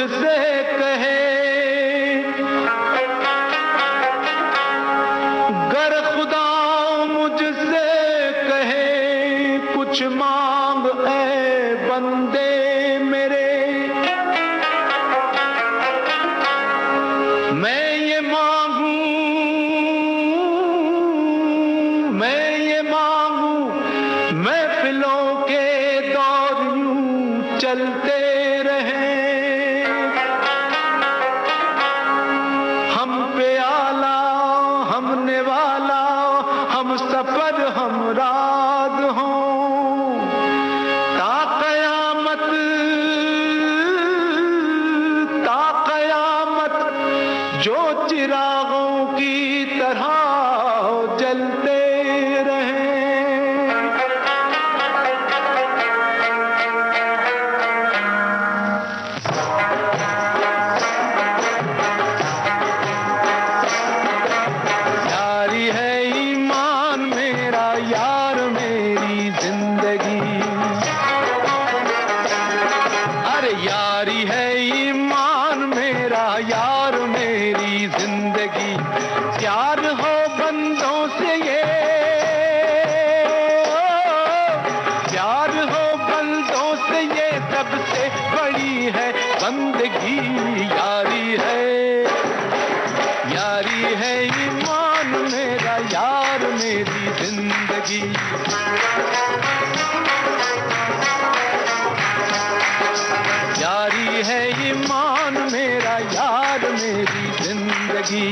मुझसे कहे, गर खुदा मुझसे कहे कुछ मांग ऐ बंदे मेरे, मैं ये मांगू, मैं ये मांगू, महफिलों के दौर यूं चलते रहे, हम पे आला हम नेवाला, हम सफर हम राज हों, ता कयामत जो चिरागों की तरह जलते रहे। यारी है ईमान मेरा यार मेरी जिंदगी, अरे यारी है ईमान मेरा यार मेरी जिंदगी, प्यार हो बंदों से ये, प्यार हो बंदों से ये सबसे बड़ी है बंदगी, यारी है ईमान मेरा यार मेरी जिंदगी। यारी है ईमान मेरा यार मेरी जिंदगी।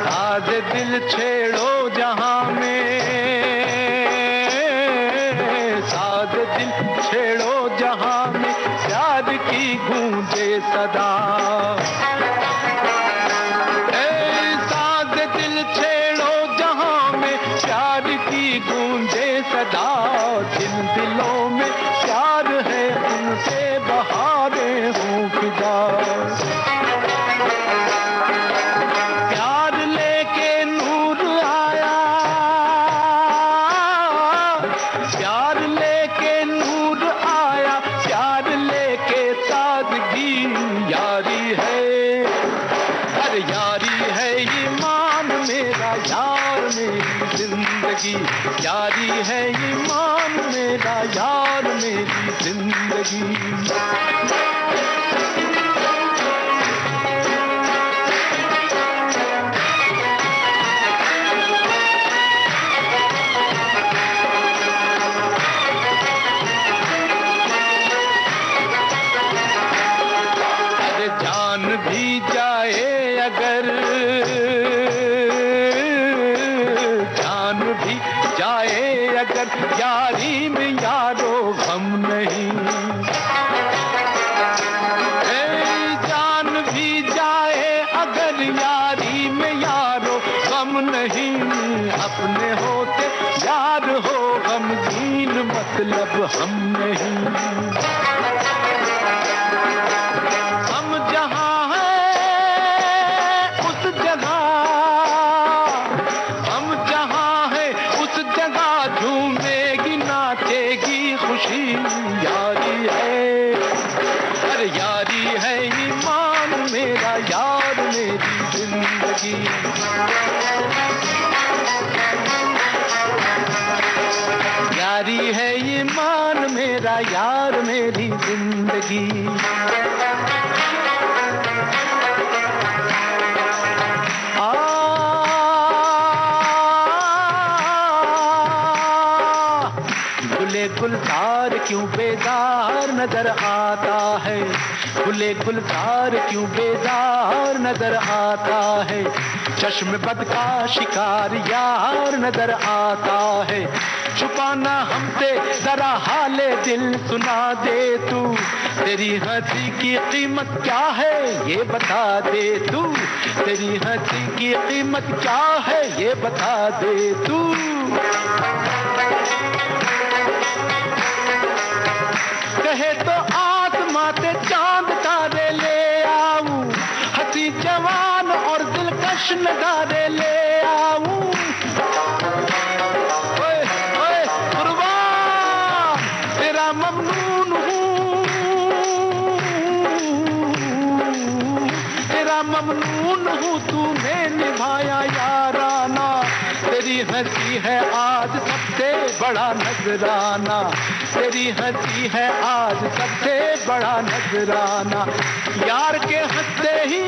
साज दिल छेड़ो जहां में, साज दिल छेड़ो जहां में, प्यार की गूंजे सदा, साज दिल छेड़ो जहां में, प्यार की गूंजे सदा, जिन दिलों में प्यार है उनसे बहारें हों फिदा। प्यार लेके नूर आया, प्यार लेके नूर आया, प्यार लेके ताजगी, यारी है, अरे यारी है ईमान मेरा यार मेरी जिंदगी, यारी है ईमान मेरा यार मेरी जिंदगी। जान भी जाए अगर, जान भी जाए अगर, यारी में यारो गम नहीं, जान भी जाए अगर, यारी में यारो गम नहीं, अपने होते यार हो गमगीन मतलब हम नहीं। हम जहां हैं उस जगह, हम जहां हैं उस जगह झूमेगी नाचेगी खुशी, यारी है, अरे यारी है ईमान मेरा यार मेरी जिंदगी। यारी है ईमान मेरा यार मेरी जिंदगी। गुले गुलजार क्यों बेजार नजर आता है, गुले गुलजार क्यों बेजार नजर आता है, चश्म बद का शिकार यार नजर आता है, छुपाना हमसे जरा हाले दिल सुना दे तू, तेरी हंसी की कीमत क्या है ये बता दे तू, तेरी हंसी की कीमत क्या है ये बता दे तू। कहे तो आसमां चांद तारे ले आऊं, हंसी जवान और दिलकश नजारे बड़ा नजराना, तेरी हंसी है आज सबसे बड़ा नजराना। यार के हंसते ही,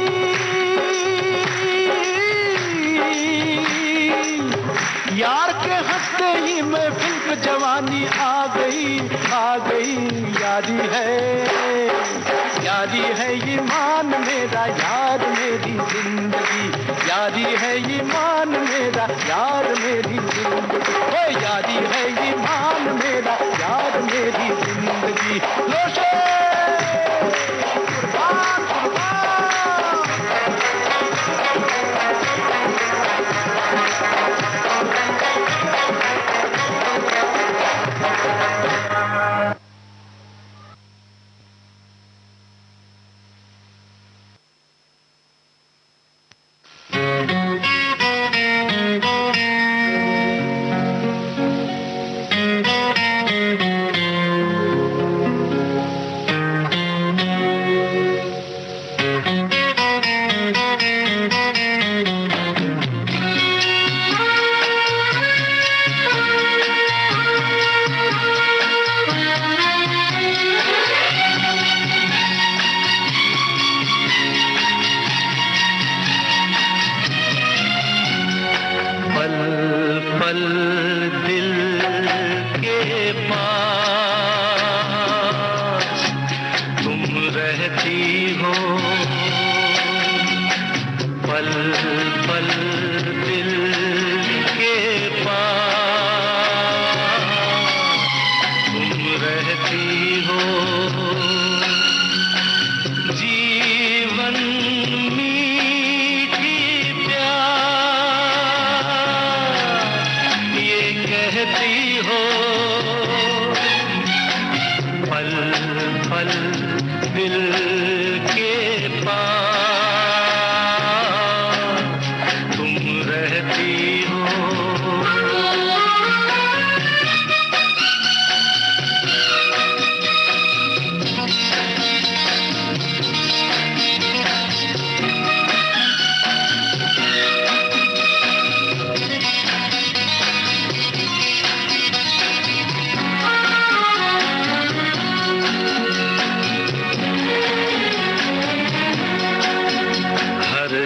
यार के हंसते ही महफिल पे जवानी आ गई, आ गई। यारी है ईमान मेरा, यार मेरी जिंदगी। यारी है ईमान मेरा, यार मेरी जिंदगी। ओ यारी है ईमान मेरा, यार मेरी जिंदगी। लोशे कुर्बान कुर्बान।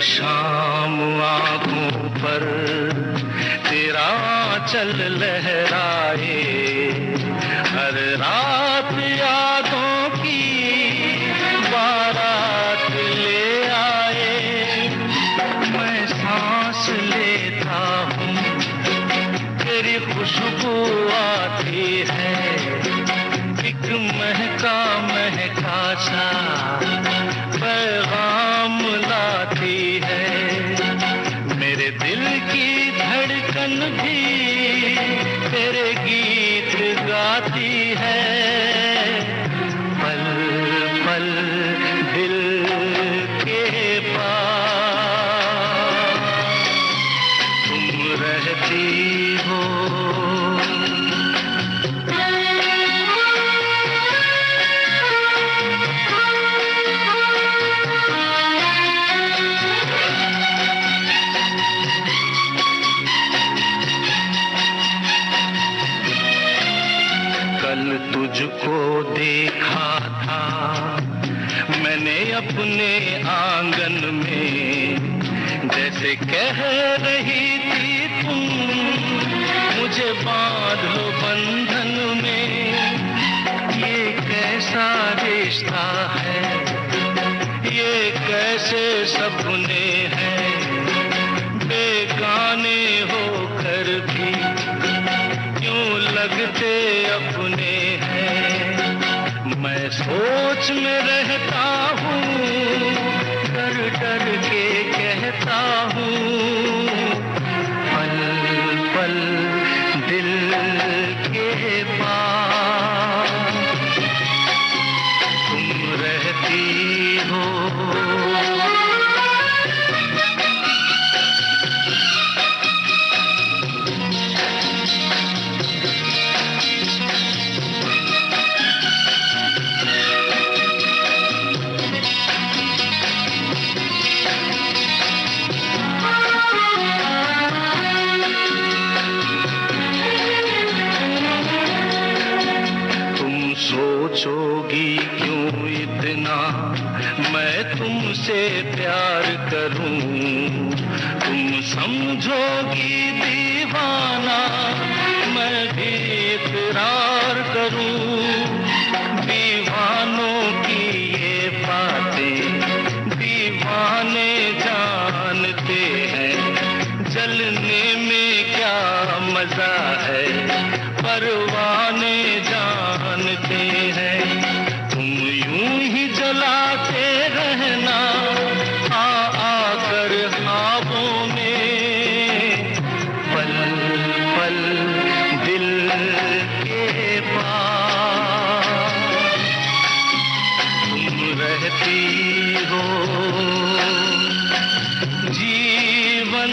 शाम आंखों पर तेरा चल लहराए, हर रात यादों की बारात ले आए। मैं सांस लेता हूँ तेरी खुशबू आती है, एक महका महका सा पैगाम लाती है। मेरे दिल की धड़कन भी तेरे गीत गाती है। पल पल दिल के पास तुम रहती हो। तुझको देखा था मैंने अपने आंगन में, जैसे कह रही थी तुम मुझे बांध लो बंधन में। ये कैसा रिश्ता है, ये कैसे सपने हैं, बेगाने होकर भी क्यों लगते अपने हैं। मैं सोच में रहता हूँ, डर डर के कहता हूँ, पल पल दिल के पास तुम रहती हो। सोचोगी क्यों इतना मैं तुमसे प्यार करूं, तुम समझोगी दीवाना मैं भी इकरार करूं। दीवानों की ये बातें दीवाने जानते हैं, जलने में क्या मजा है परवाने जानते हैं। तुम यूं ही जलाते रहना आ आकर ख्वाबों में, पल पल दिल के पास तुम रहती हो। जीवन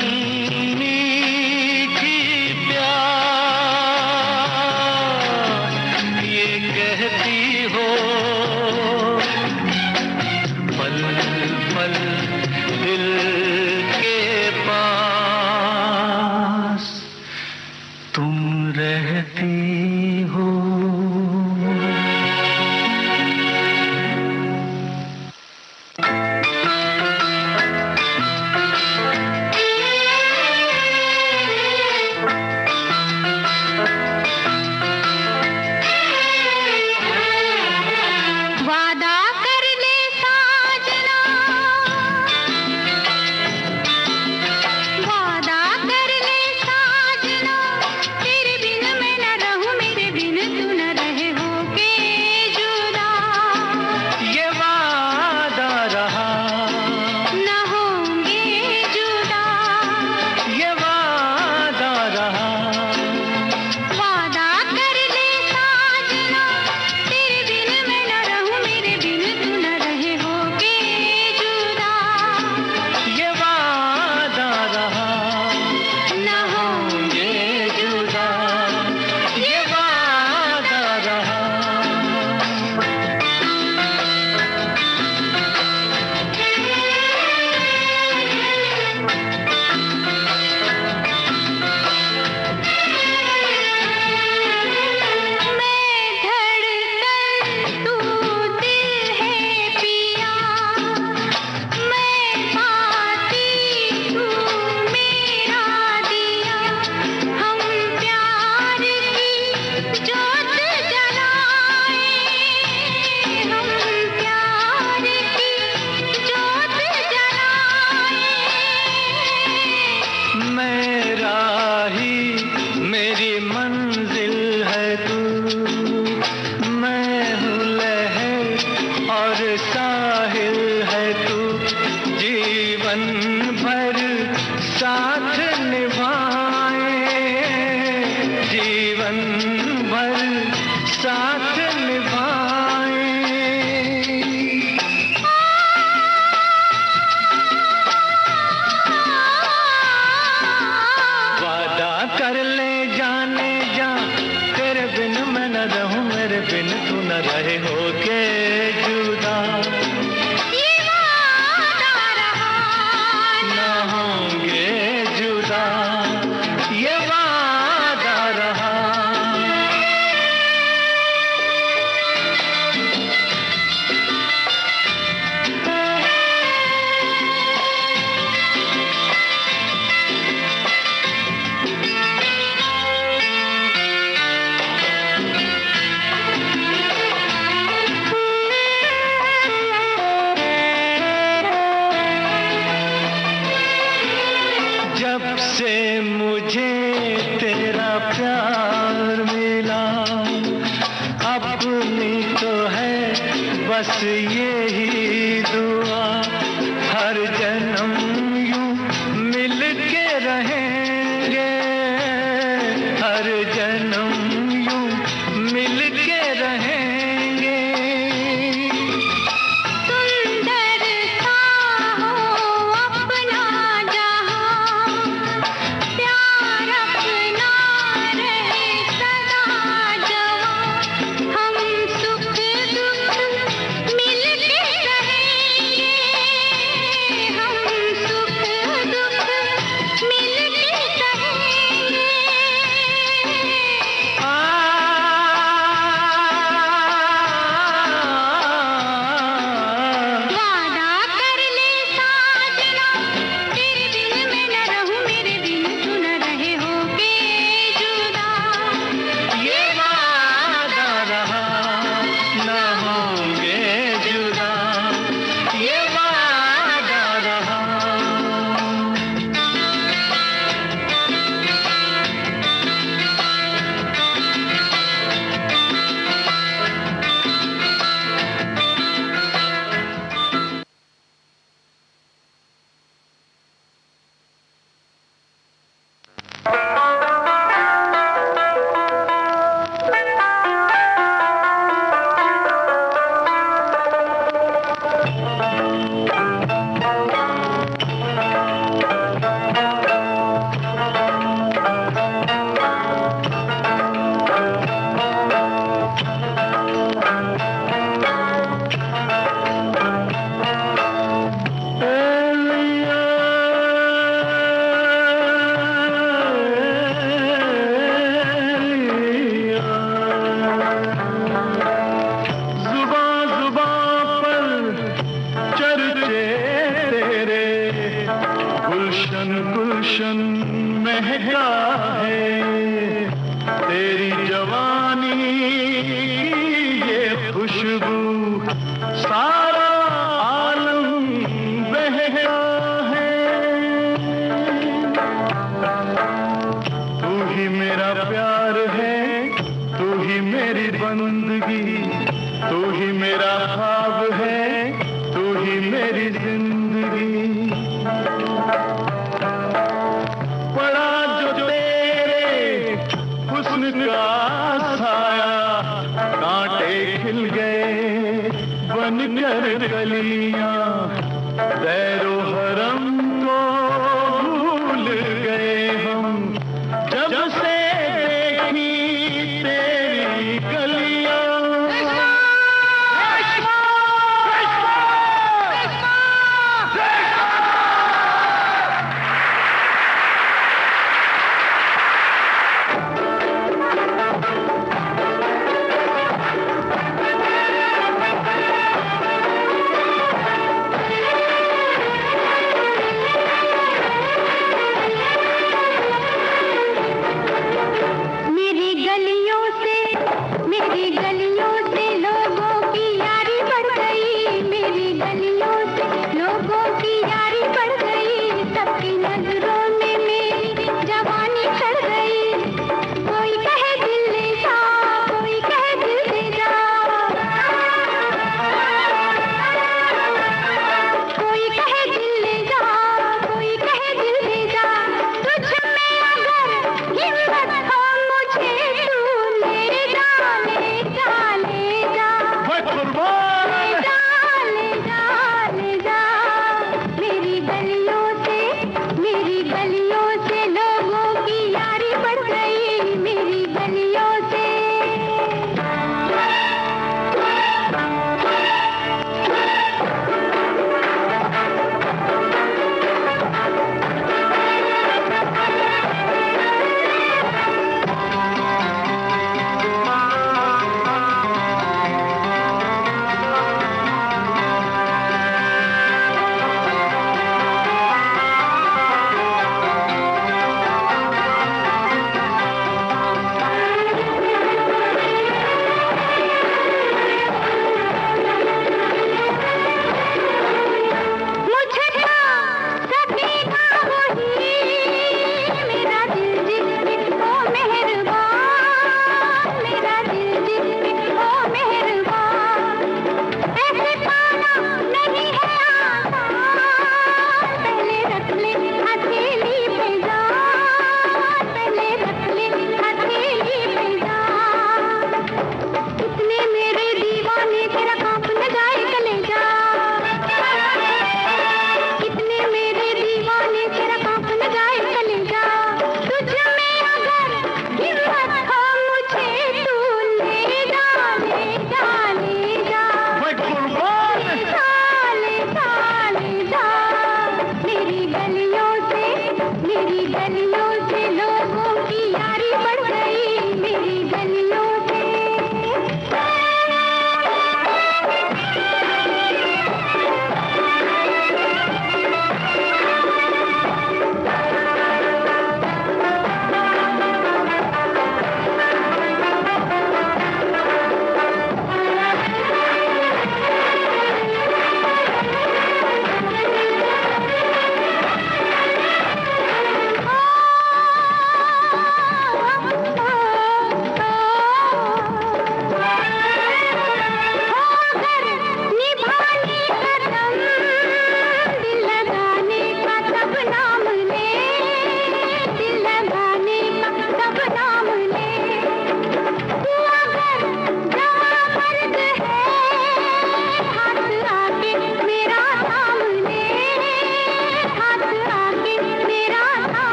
मिलके मेरी बंदगी, तू ही मेरा ख्वाब है, तू ही मेरी जिंदगी। पड़ा जो तेरे हुस्न का साया, कांटे खिल गए बनकर कलियां, दैरो हरम को भूल गए हम, जब से देखी तेरी गलियां।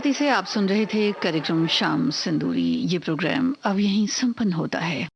भारती से आप सुन रहे थे कार्यक्रम शाम सिंदूरी। ये प्रोग्राम अब यहीं संपन्न होता है।